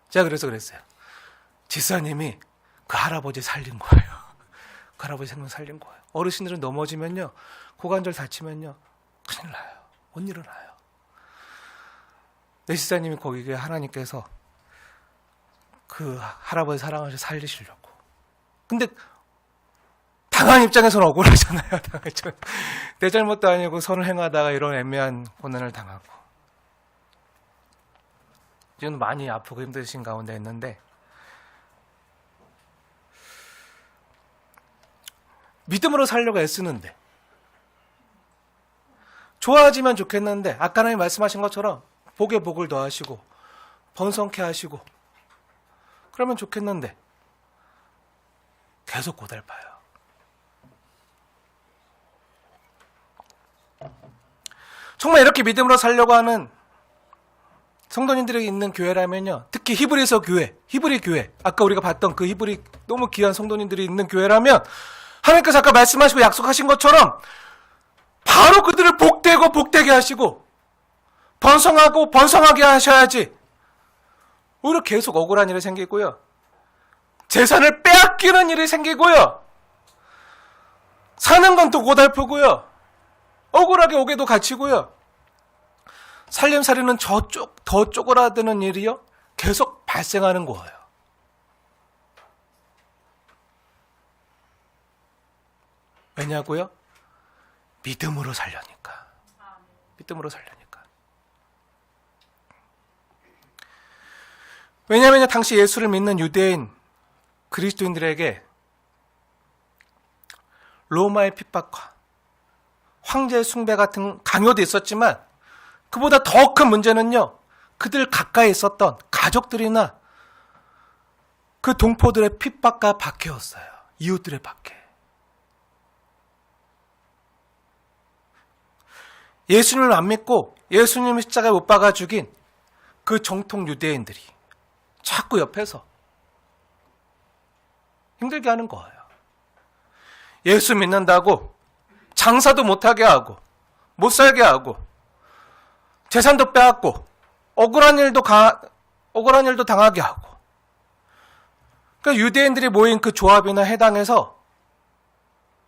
제가 그래서 그랬어요. 집사님이 그 할아버지 살린 거예요. 그 할아버지 생명 살린 거예요. 어르신들은 넘어지면요, 고관절 다치면요 큰일 나요. 못 일어나요. 내 집사님이 거기에 하나님께서 그 할아버지 사랑하셔서 살리시려고. 근데 당한 입장에서는 억울하잖아요. 내 잘못도 아니고 선을 행하다가 이런 애매한 고난을 당하고. 지금 많이 아프고 힘드신 가운데 있는데 믿음으로 살려고 애쓰는데 좋아지면 좋겠는데 아까 하나님 말씀하신 것처럼 복에 복을 더하시고 번성케 하시고 그러면 좋겠는데 계속 고달파요. 정말 이렇게 믿음으로 살려고 하는 성도님들이 있는 교회라면요, 특히 히브리서 교회, 히브리 교회, 아까 우리가 봤던 그 히브리 너무 귀한 성도님들이 있는 교회라면 하나님께서 아까 말씀하시고 약속하신 것처럼 바로 그들을 복되고 복되게 하시고 번성하고 번성하게 하셔야지. 오히려 계속 억울한 일이 생기고요, 재산을 빼앗기는 일이 생기고요, 사는 건 또 고달프고요, 억울하게 오게도 갇히고요, 살림살이는 더 쪼그라드는 일이요 계속 발생하는 거예요. 왜냐고요? 믿음으로 살려니까. 믿음으로 살려니까. 왜냐하면 당시 예수를 믿는 유대인 그리스도인들에게 로마의 핍박과 황제 숭배 같은 강요도 있었지만 그보다 더 큰 문제는요, 그들 가까이 있었던 가족들이나 그 동포들의 핍박과 박해였어요. 이웃들의 박해. 예수님을 안 믿고 예수님을 십자가에 못 박아 죽인 그 정통 유대인들이 자꾸 옆에서 힘들게 하는 거예요. 예수 믿는다고 장사도 못하게 하고 못 살게 하고 재산도 빼앗고 억울한 일도 당하게 하고. 그러니까 유대인들이 모인 그 조합이나 해당에서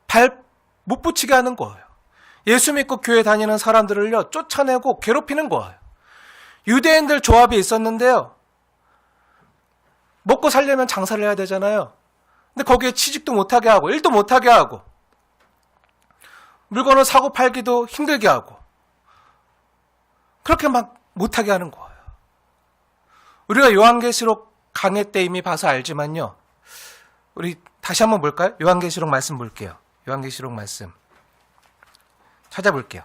발 못 붙이게 하는 거예요. 예수 믿고 교회 다니는 사람들을요 쫓아내고 괴롭히는 거예요. 유대인들 조합이 있었는데요, 먹고 살려면 장사를 해야 되잖아요. 근데 거기에 취직도 못하게 하고 일도 못하게 하고 물건을 사고 팔기도 힘들게 하고 그렇게 막 못하게 하는 거예요. 우리가 요한계시록 강해 때 이미 봐서 알지만요, 우리 다시 한번 볼까요? 요한계시록 말씀 볼게요. 요한계시록 말씀 찾아볼게요.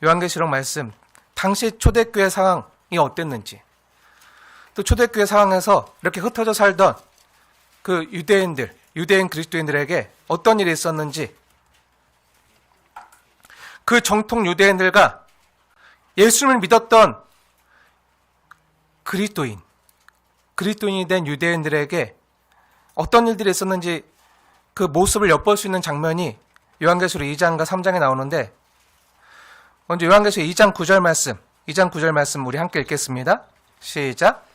요한계시록 말씀, 당시 초대교회 상황이 어땠는지, 또 초대교회 상황에서 이렇게 흩어져 살던 그 유대인 그리스도인들에게 어떤 일이 있었는지, 그 정통 유대인들과 예수님을 믿었던 그리스도인이 된 유대인들에게 어떤 일들이 있었는지 그 모습을 엿볼 수 있는 장면이 요한계시록 2장과 3장에 나오는데, 먼저 요한계시록 2장 9절 말씀 우리 함께 읽겠습니다. 시작.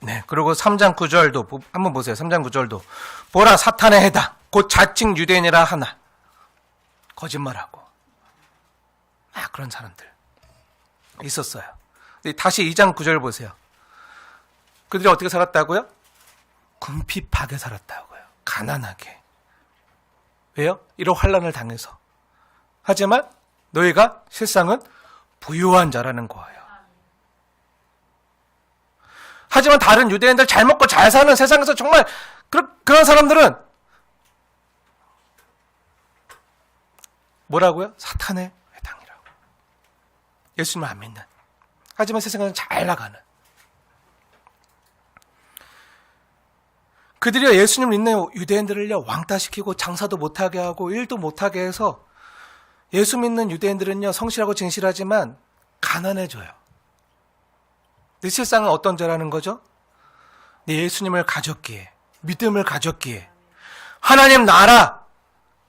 네, 그리고 3장 9절도 한번 보세요. 3장 9절도 보라 사탄의 해당 곧 자칭 유대인이라 하나 거짓말하고 막 그런 사람들 있었어요. 다시 2장 9절 보세요. 그들이 어떻게 살았다고요? 궁핍하게 살았다고요. 가난하게. 왜요? 이런 환난을 당해서. 하지만 너희가 실상은 부유한 자라는 거예요. 하지만 다른 유대인들 잘 먹고 잘 사는 세상에서 정말 그런 사람들은 뭐라고요? 사탄의 회당이라고. 예수님을 안 믿는. 하지만 세상은 잘 나가는. 그들이 예수님을 믿는 유대인들을요, 왕따시키고 장사도 못하게 하고 일도 못하게 해서 예수 믿는 유대인들은요, 성실하고 진실하지만 가난해져요. 내 실상은 어떤 자라는 거죠? 내 예수님을 가졌기에, 믿음을 가졌기에, 하나님 나라,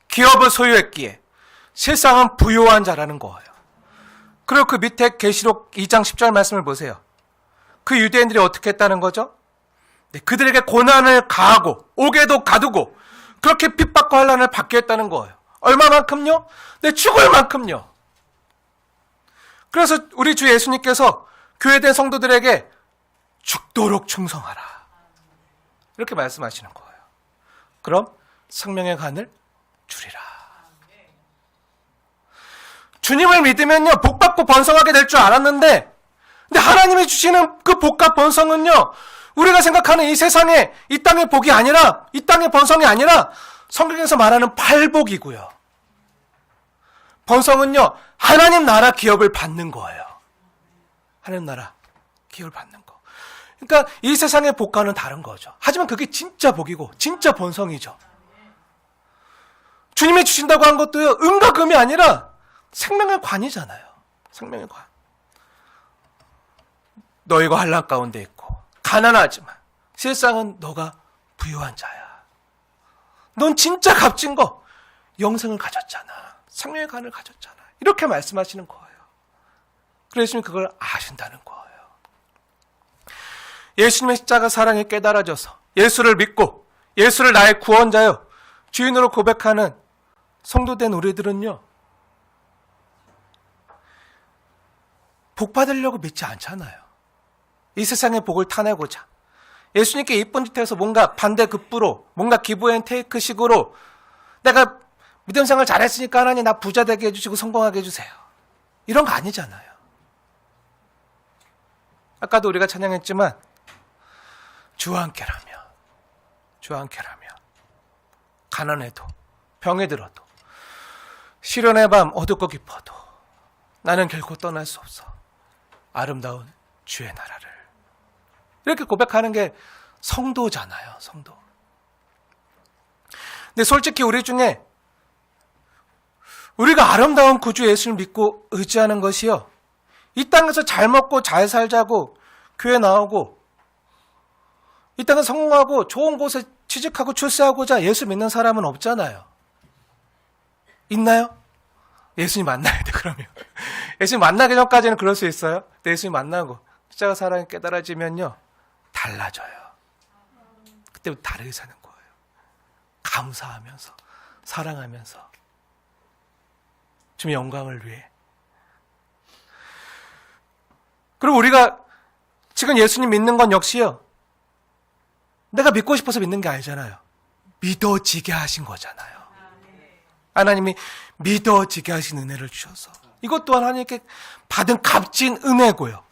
기업을 소유했기에 실상은 부유한 자라는 거예요. 그리고 그 밑에 계시록 2장 10절 말씀을 보세요. 그 유대인들이 어떻게 했다는 거죠? 네, 그들에게 고난을 가하고 옥에도 가두고 그렇게 핍박과 환난을 받게 했다는 거예요. 얼마만큼요? 네, 죽을 만큼요. 그래서 우리 주 예수님께서 교회된 성도들에게 죽도록 충성하라. 이렇게 말씀하시는 거예요. 그럼 생명의 간을 주리라. 주님을 믿으면요, 복받고 번성하게 될 줄 알았는데, 근데 하나님이 주시는 그 복과 번성은요, 우리가 생각하는 이 세상의, 이 땅의 복이 아니라, 이 땅의 번성이 아니라, 성경에서 말하는 팔복이고요. 번성은요, 하나님 나라 기업을 받는 거예요. 하나님 나라 기업을 받는 거. 그러니까 이 세상의 복과는 다른 거죠. 하지만 그게 진짜 복이고, 진짜 번성이죠. 주님이 주신다고 한 것도요, 은과 금이 아니라, 생명의 관이잖아요. 생명의 관. 너희가 환난 가운데 있고 가난하지만 실상은 너가 부유한 자야. 넌 진짜 값진 거 영생을 가졌잖아. 생명의 관을 가졌잖아. 이렇게 말씀하시는 거예요. 그래서 예수님이 그걸 아신다는 거예요. 예수님의 십자가 사랑이 깨달아져서 예수를 믿고 예수를 나의 구원자요 주인으로 고백하는 성도된 우리들은요, 복 받으려고 믿지 않잖아요. 이 세상의 복을 타내고자 예수님께 이쁜 짓 해서 뭔가 반대급부로 뭔가 기브앤테이크식으로 내가 믿음 생활 잘했으니까 하나님 나 부자 되게 해주시고 성공하게 해주세요. 이런 거 아니잖아요. 아까도 우리가 찬양했지만 주와 함께라면 가난해도 병에 들어도 시련의 밤 어둡고 깊어도 나는 결코 떠날 수 없어. 아름다운 주의 나라를. 이렇게 고백하는 게 성도잖아요. 성도. 근데 솔직히 우리 중에 우리가 아름다운 구주 예수를 믿고 의지하는 것이요, 이 땅에서 잘 먹고 잘 살자고 교회 나오고 이 땅에서 성공하고 좋은 곳에 취직하고 출세하고자 예수 믿는 사람은 없잖아요. 있나요? 예수님 만나야 돼. 그러면 예수님 만나기 전까지는 그럴 수 있어요. 근데 예수님 만나고 십자가 사랑이 깨달아지면요, 달라져요. 그때부터 다르게 사는 거예요. 감사하면서 사랑하면서 주님의 영광을 위해. 그리고 우리가 지금 예수님 믿는 건 역시요, 내가 믿고 싶어서 믿는 게 아니잖아요. 믿어지게 하신 거잖아요. 하나님이 믿어지게 하신 은혜를 주셔서 이것 또한 하나님께 받은 값진 은혜고요.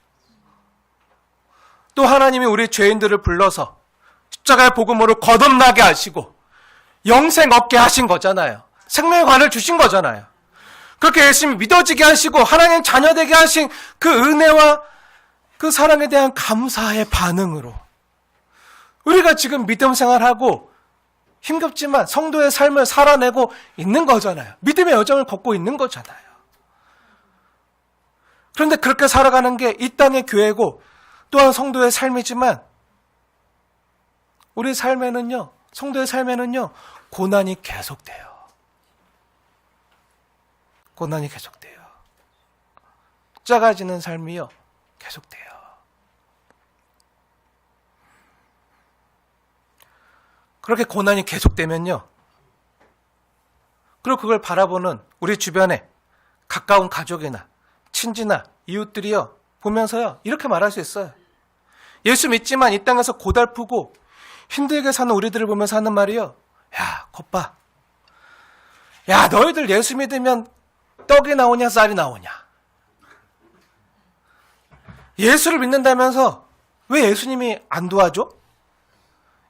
또 하나님이 우리 죄인들을 불러서 십자가의 복음으로 거듭나게 하시고 영생 얻게 하신 거잖아요. 생명의 관을 주신 거잖아요. 그렇게 열심히 믿어지게 하시고 하나님 자녀 되게 하신 그 은혜와 그 사랑에 대한 감사의 반응으로 우리가 지금 믿음 생활하고 힘겹지만 성도의 삶을 살아내고 있는 거잖아요. 믿음의 여정을 걷고 있는 거잖아요. 그런데 그렇게 살아가는 게 이 땅의 교회고 또한 성도의 삶이지만 우리 삶에는요, 성도의 삶에는요, 고난이 계속돼요. 고난이 계속돼요. 작아지는 삶이요, 계속돼요. 그렇게 고난이 계속되면요. 그리고 그걸 바라보는 우리 주변에 가까운 가족이나 친지나 이웃들이요. 보면서요. 이렇게 말할 수 있어요. 예수 믿지만 이 땅에서 고달프고 힘들게 사는 우리들을 보면서 하는 말이요. 야, 겉봐. 야, 너희들 예수 믿으면 떡이 나오냐 쌀이 나오냐. 예수를 믿는다면서 왜 예수님이 안 도와줘?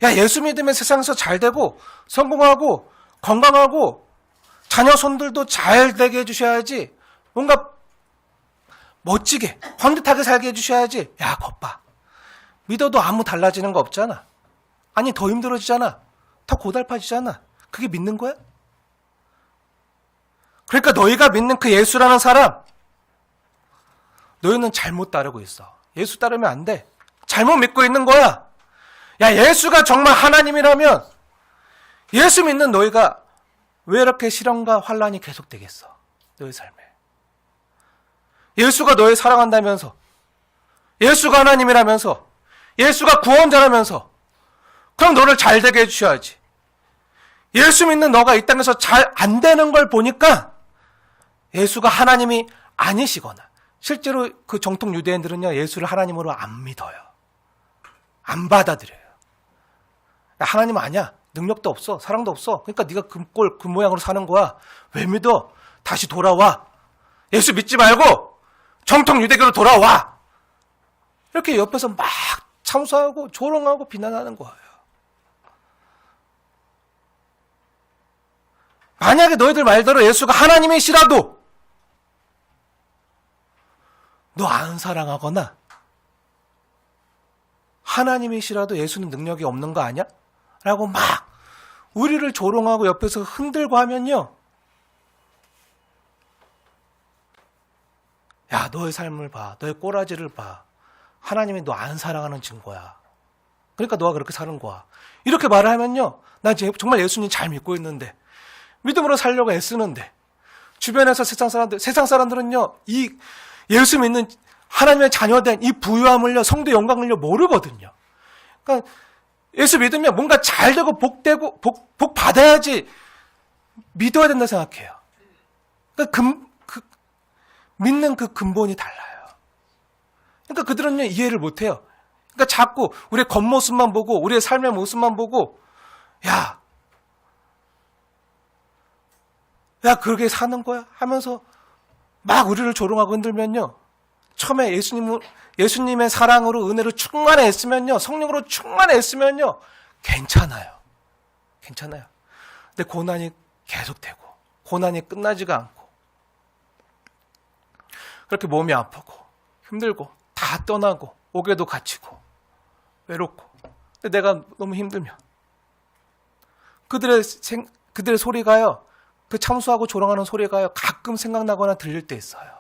야, 예수 믿으면 세상에서 잘 되고 성공하고 건강하고 자녀 손들도 잘 되게 해주셔야지. 뭔가 멋지게 번듯하게 살게 해주셔야지. 야, 겉봐. 믿어도 아무 달라지는 거 없잖아. 아니, 더 힘들어지잖아. 더 고달파지잖아. 그게 믿는 거야? 그러니까 너희가 믿는 그 예수라는 사람, 너희는 잘못 따르고 있어. 예수 따르면 안 돼. 잘못 믿고 있는 거야. 야, 예수가 정말 하나님이라면 예수 믿는 너희가 왜 이렇게 시련과 환란이 계속되겠어? 너희 삶에. 예수가 너희 사랑한다면서, 예수가 하나님이라면서, 예수가 구원자라면서, 그럼 너를 잘 되게 해주셔야지. 예수 믿는 너가 이 땅에서 잘 안 되는 걸 보니까 예수가 하나님이 아니시거나, 실제로 그 정통 유대인들은요, 예수를 하나님으로 안 믿어요. 안 받아들여요. 하나님 아니야. 능력도 없어. 사랑도 없어. 그러니까 네가 그 모양으로 사는 거야. 왜 믿어? 다시 돌아와. 예수 믿지 말고 정통 유대교로 돌아와. 이렇게 옆에서 막 참수하고 조롱하고 비난하는 거예요. 만약에 너희들 말대로 예수가 하나님이시라도 너 안 사랑하거나 하나님이시라도 예수는 능력이 없는 거 아니야? 라고 막 우리를 조롱하고 옆에서 흔들고 하면요. 야, 너의 삶을 봐. 너의 꼬라지를 봐. 하나님이 너 안 사랑하는 증거야. 그러니까 너가 그렇게 사는 거야. 이렇게 말을 하면요. 난 정말 예수님 잘 믿고 있는데 믿음으로 살려고 애쓰는데 주변에서 세상 사람들은요. 이 예수 믿는 하나님의 자녀된 이 부유함을요. 성도 영광을요. 모르거든요. 그러니까 예수 믿으면 뭔가 잘 되고 복 받아야지 믿어야 된다 생각해요. 그러니까 믿는 그 근본이 달라요. 그러니까 그들은요, 이해를 못 해요. 그러니까 자꾸 우리의 겉모습만 보고, 우리의 삶의 모습만 보고, 야, 그렇게 사는 거야? 하면서 막 우리를 조롱하고 흔들면요. 처음에 예수님의 사랑으로, 은혜로 충만했으면요, 성령으로 충만했으면요, 괜찮아요. 괜찮아요. 근데 고난이 계속되고, 고난이 끝나지가 않고, 그렇게 몸이 아프고, 힘들고, 다 떠나고, 옥에도 갇히고, 외롭고, 근데 내가 너무 힘들면, 그들의 소리가요, 그 참수하고 조롱하는 소리가요, 가끔 생각나거나 들릴 때 있어요.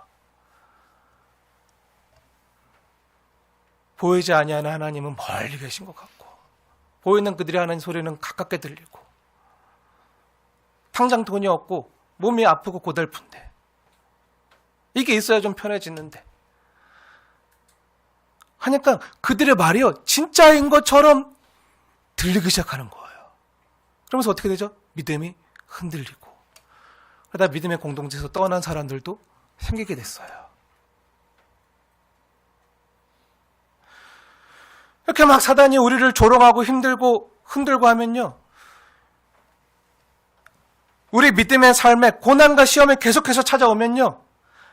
보이지 아니하는 하나님은 멀리 계신 것 같고, 보이는 그들이 하는 소리는 가깝게 들리고, 당장 돈이 없고, 몸이 아프고 고달픈데, 이게 있어야 좀 편해지는데, 하니까 그들의 말이요, 진짜인 것처럼 들리기 시작하는 거예요. 그러면서 어떻게 되죠? 믿음이 흔들리고, 그러다 믿음의 공동체에서 떠난 사람들도 생기게 됐어요. 이렇게 막 사단이 우리를 조롱하고 힘들고 흔들고 하면요, 우리 믿음의 삶에 고난과 시험이 계속해서 찾아오면요,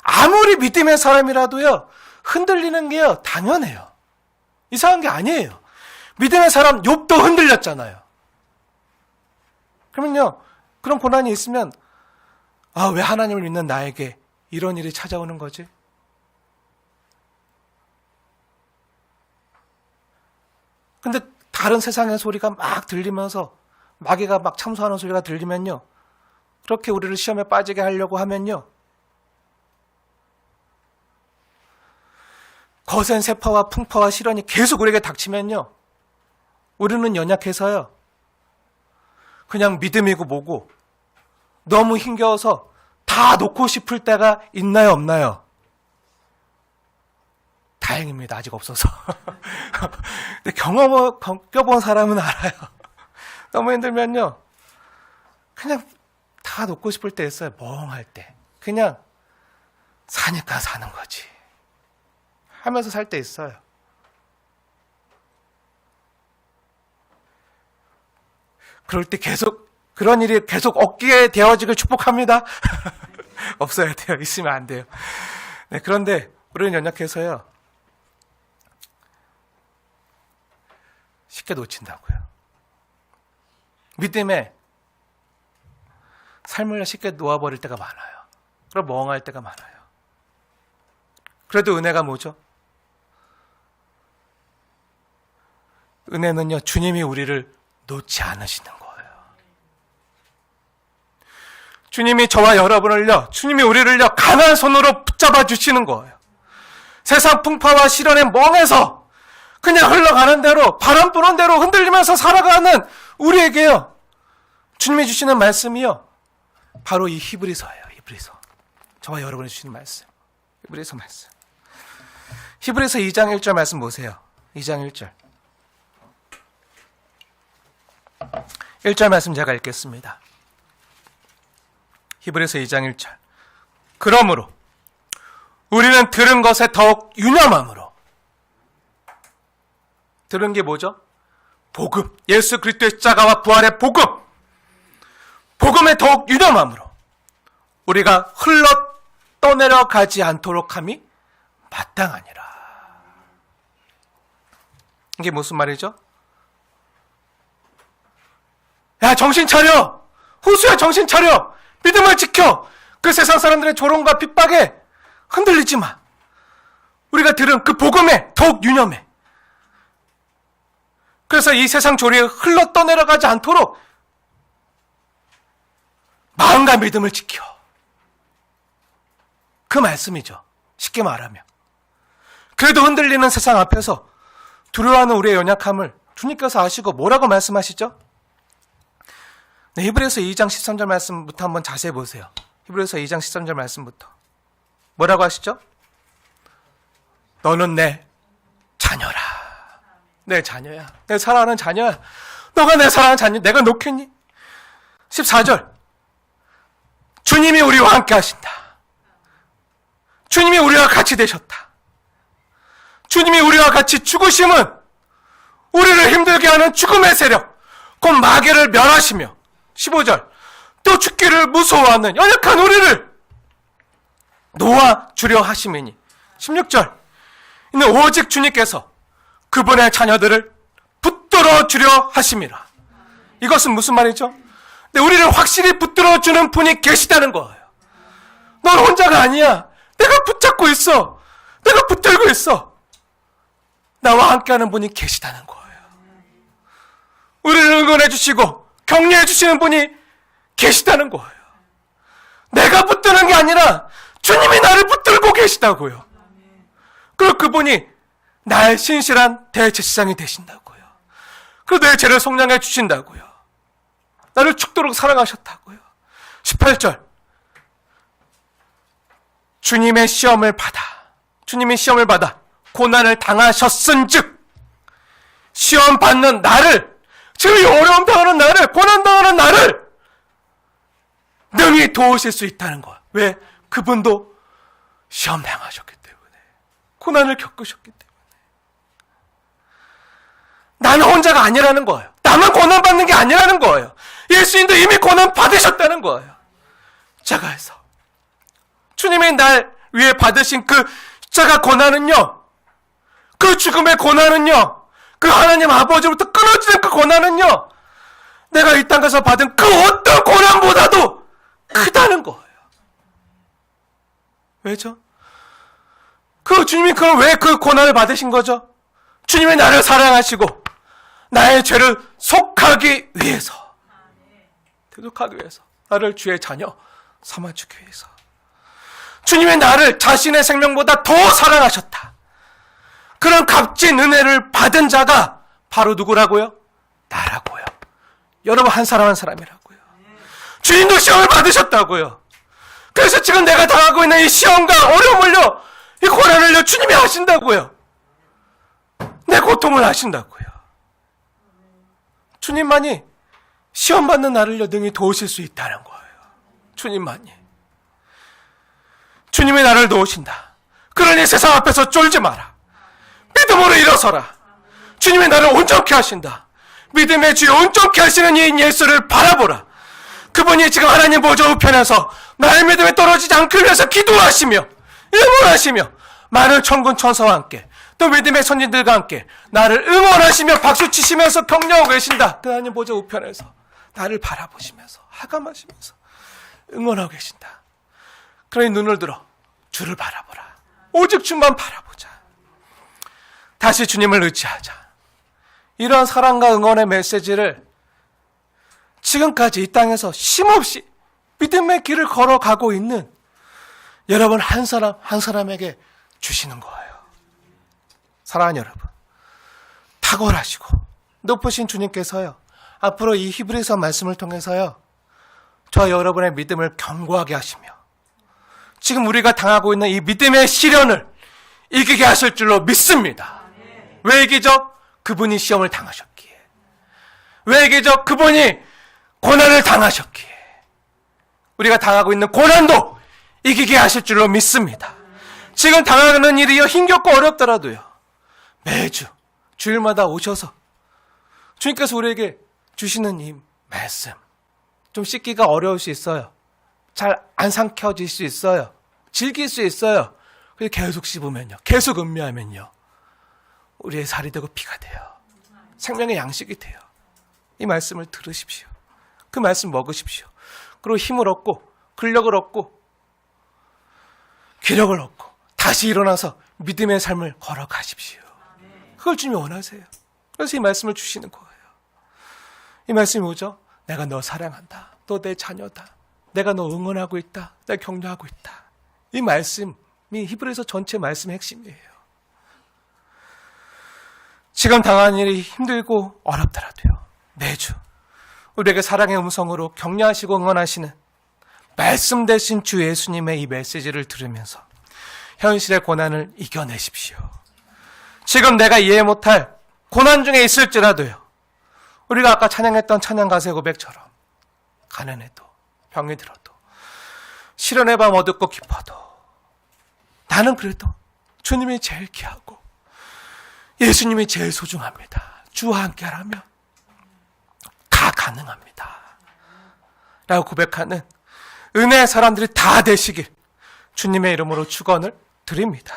아무리 믿음의 사람이라도요, 흔들리는 게요, 당연해요. 이상한 게 아니에요. 믿음의 사람 욥도 흔들렸잖아요. 그러면요, 그런 고난이 있으면, 왜 하나님을 믿는 나에게 이런 일이 찾아오는 거지? 근데 다른 세상의 소리가 막 들리면서 마귀가 막 참소하는 소리가 들리면요, 그렇게 우리를 시험에 빠지게 하려고 하면요, 거센 세파와 풍파와 시련이 계속 우리에게 닥치면요, 우리는 연약해서요, 그냥 믿음이고 뭐고 너무 힘겨워서 다 놓고 싶을 때가 있나요, 없나요? 다행입니다. 아직 없어서. 근데 겪어본 사람은 알아요. 너무 힘들면요, 그냥 다 놓고 싶을 때 있어요. 멍할 때. 그냥 사니까 사는 거지 하면서 살 때 있어요. 그럴 때 계속 그런 일이 계속 없게 되어지길 축복합니다. 없어야 돼요. 있으면 안 돼요. 네, 그런데 우리는 연약해서요, 쉽게 놓친다고요. 믿음에 삶을 쉽게 놓아버릴 때가 많아요. 그리고 멍할 때가 많아요. 그래도 은혜가 뭐죠? 은혜는요, 주님이 우리를 놓지 않으시는 거예요. 주님이 저와 여러분을요, 주님이 우리를요, 강한 손으로 붙잡아 주시는 거예요. 세상 풍파와 시련에 멍해서 그냥 흘러가는 대로, 바람 부는 대로 흔들리면서 살아가는 우리에게요, 주님이 주시는 말씀이요, 바로 이 히브리서예요. 히브리서. 저와 여러분이 주시는 말씀. 히브리서 말씀. 히브리서 2장 1절 말씀 보세요. 2장 1절. 1절 말씀 제가 읽겠습니다. 히브리서 2장 1절. 그러므로 우리는 들은 것에 더욱 유념함으로. 들은 게 뭐죠? 복음. 예수 그리스도의 십자가와 부활의 복음. 복음에 더욱 유념함으로 우리가 흘러 떠내려 가지 않도록 함이 마땅하니라. 이게 무슨 말이죠? 야, 정신 차려! 호수야, 정신 차려! 믿음을 지켜! 그 세상 사람들의 조롱과 핍박에 흔들리지 마. 우리가 들은 그 복음에 더욱 유념해. 그래서 이 세상 조리에 흘러 떠내려가지 않도록 마음과 믿음을 지켜. 그 말씀이죠. 쉽게 말하면. 그래도 흔들리는 세상 앞에서 두려워하는 우리의 연약함을 주님께서 아시고 뭐라고 말씀하시죠? 네, 히브리서 2장 13절 말씀부터 한번 자세히 보세요. 히브리서 2장 13절 말씀부터. 뭐라고 하시죠? 너는 내 자녀라. 내 자녀야. 내 사랑하는 자녀야. 너가 내 사랑하는 자녀, 내가 놓겠니? 14절. 주님이 우리와 함께 하신다. 주님이 우리와 같이 되셨다. 주님이 우리와 같이 죽으심은 우리를 힘들게 하는 죽음의 세력, 곧 마귀를 멸하시며, 15절, 또 죽기를 무서워하는 연약한 우리를 놓아주려 하심이니, 16절, 이는 오직 주님께서 그분의 자녀들을 붙들어 주려 하심이라. 이것은 무슨 말이죠? 네, 우리를 확실히 붙들어 주는 분이 계시다는 거예요. 넌 혼자가 아니야. 내가 붙잡고 있어. 내가 붙들고 있어. 나와 함께하는 분이 계시다는 거예요. 우리를 응원해 주시고 격려해 주시는 분이 계시다는 거예요. 내가 붙드는 게 아니라 주님이 나를 붙들고 계시다고요. 그리고 그분이 나의 신실한 대제사장이 되신다고요. 그리고 내 죄를 속량해 주신다고요. 나를 죽도록 사랑하셨다고요. 18절. 주님의 시험을 받아 고난을 당하셨은즉 시험 받는 나를, 지금 이 어려움 당하는 나를, 고난 당하는 나를 능히 도우실 수 있다는 거야. 왜? 그분도 시험 당하셨기 때문에, 고난을 겪으셨기 때문에. 나는 혼자가 아니라는 거예요. 나만 고난 받는 게 아니라는 거예요. 예수님도 이미 고난 받으셨다는 거예요. 십자가에서 주님이 날 위해 받으신 그 십자가 고난은요, 그 죽음의 고난은요, 그 하나님 아버지로부터 끊어지는 그 고난은요, 내가 이 땅에서 받은 그 어떤 고난보다도 크다는 거예요. 왜죠? 그 주님이 그럼 왜 그 고난을 받으신 거죠? 주님이 나를 사랑하시고 나의 죄를 속하기 위해서, 대속하기 위해서, 나를 주의 자녀 삼아주기 위해서. 주님이 나를 자신의 생명보다 더 사랑하셨다. 그런 값진 은혜를 받은 자가 바로 누구라고요? 나라고요. 여러분, 한 사람 한 사람이라고요. 주님도 시험을 받으셨다고요. 그래서 지금 내가 당하고 있는 이 시험과 어려움을요, 이 고난을요, 주님이 아신다고요. 내 고통을 아신다고요. 주님만이 시험 받는 나를 능히 도우실 수 있다는 거예요. 주님만이. 주님이 나를 도우신다. 그러니 세상 앞에서 쫄지 마라. 믿음으로 일어서라. 주님이 나를 온전케 하신다. 믿음의 주여 온전케 하시는 이 예수를 바라보라. 그분이 지금 하나님 보좌 우편에서 나의 믿음에 떨어지지 않기 위해서 기도하시며 응원하시며 많은 천군 천사와 함께 또 믿음의 선진들과 함께 나를 응원하시며 박수치시면서 격려하고 계신다. 그 하나님 보좌 우편에서 나를 바라보시면서 하감하시면서 응원하고 계신다. 그러니 눈을 들어 주를 바라보라. 오직 주만 바라보자. 다시 주님을 의지하자. 이런 사랑과 응원의 메시지를 지금까지 이 땅에서 쉼없이 믿음의 길을 걸어가고 있는 여러분 한 사람 한 사람에게 주시는 거예요. 사랑하는 여러분, 탁월하시고 높으신 주님께서요, 앞으로 이 히브리서 말씀을 통해서요, 저와 여러분의 믿음을 견고하게 하시며 지금 우리가 당하고 있는 이 믿음의 시련을 이기게 하실 줄로 믿습니다. 왜 이기죠? 그분이 시험을 당하셨기에. 왜 이기죠? 그분이 고난을 당하셨기에. 우리가 당하고 있는 고난도 이기게 하실 줄로 믿습니다. 지금 당하는 일이 힘겹고 어렵더라도요, 매주 주일마다 오셔서 주님께서 우리에게 주시는 이 말씀, 좀 씻기가 어려울 수 있어요. 잘 안 삼켜질 수 있어요. 즐길 수 있어요. 그래서 계속 씹으면요, 계속 음미하면요, 우리의 살이 되고 피가 돼요. 생명의 양식이 돼요. 이 말씀을 들으십시오. 그 말씀 먹으십시오. 그리고 힘을 얻고 근력을 얻고 기력을 얻고 다시 일어나서 믿음의 삶을 걸어가십시오. 그걸 주님이 원하세요. 그래서 이 말씀을 주시는 거예요. 이 말씀이 뭐죠? 내가 너 사랑한다. 너 내 자녀다. 내가 너 응원하고 있다. 내가 격려하고 있다. 이 말씀이 히브리서 전체 말씀의 핵심이에요. 지금 당하는 일이 힘들고 어렵더라도요, 매주 우리에게 사랑의 음성으로 격려하시고 응원하시는 말씀 대신 주 예수님의 이 메시지를 들으면서 현실의 고난을 이겨내십시오. 지금 내가 이해 못할 고난 중에 있을지라도요, 우리가 아까 찬양했던 찬양 가사의 고백처럼 가난해도 병이 들어도 시련의 밤 어둡고 깊어도 나는 그래도 주님이 제일 귀하고 예수님이 제일 소중합니다. 주와 함께하라면 다 가능합니다. 라고 고백하는 은혜의 사람들이 다 되시길 주님의 이름으로 축원을 드립니다.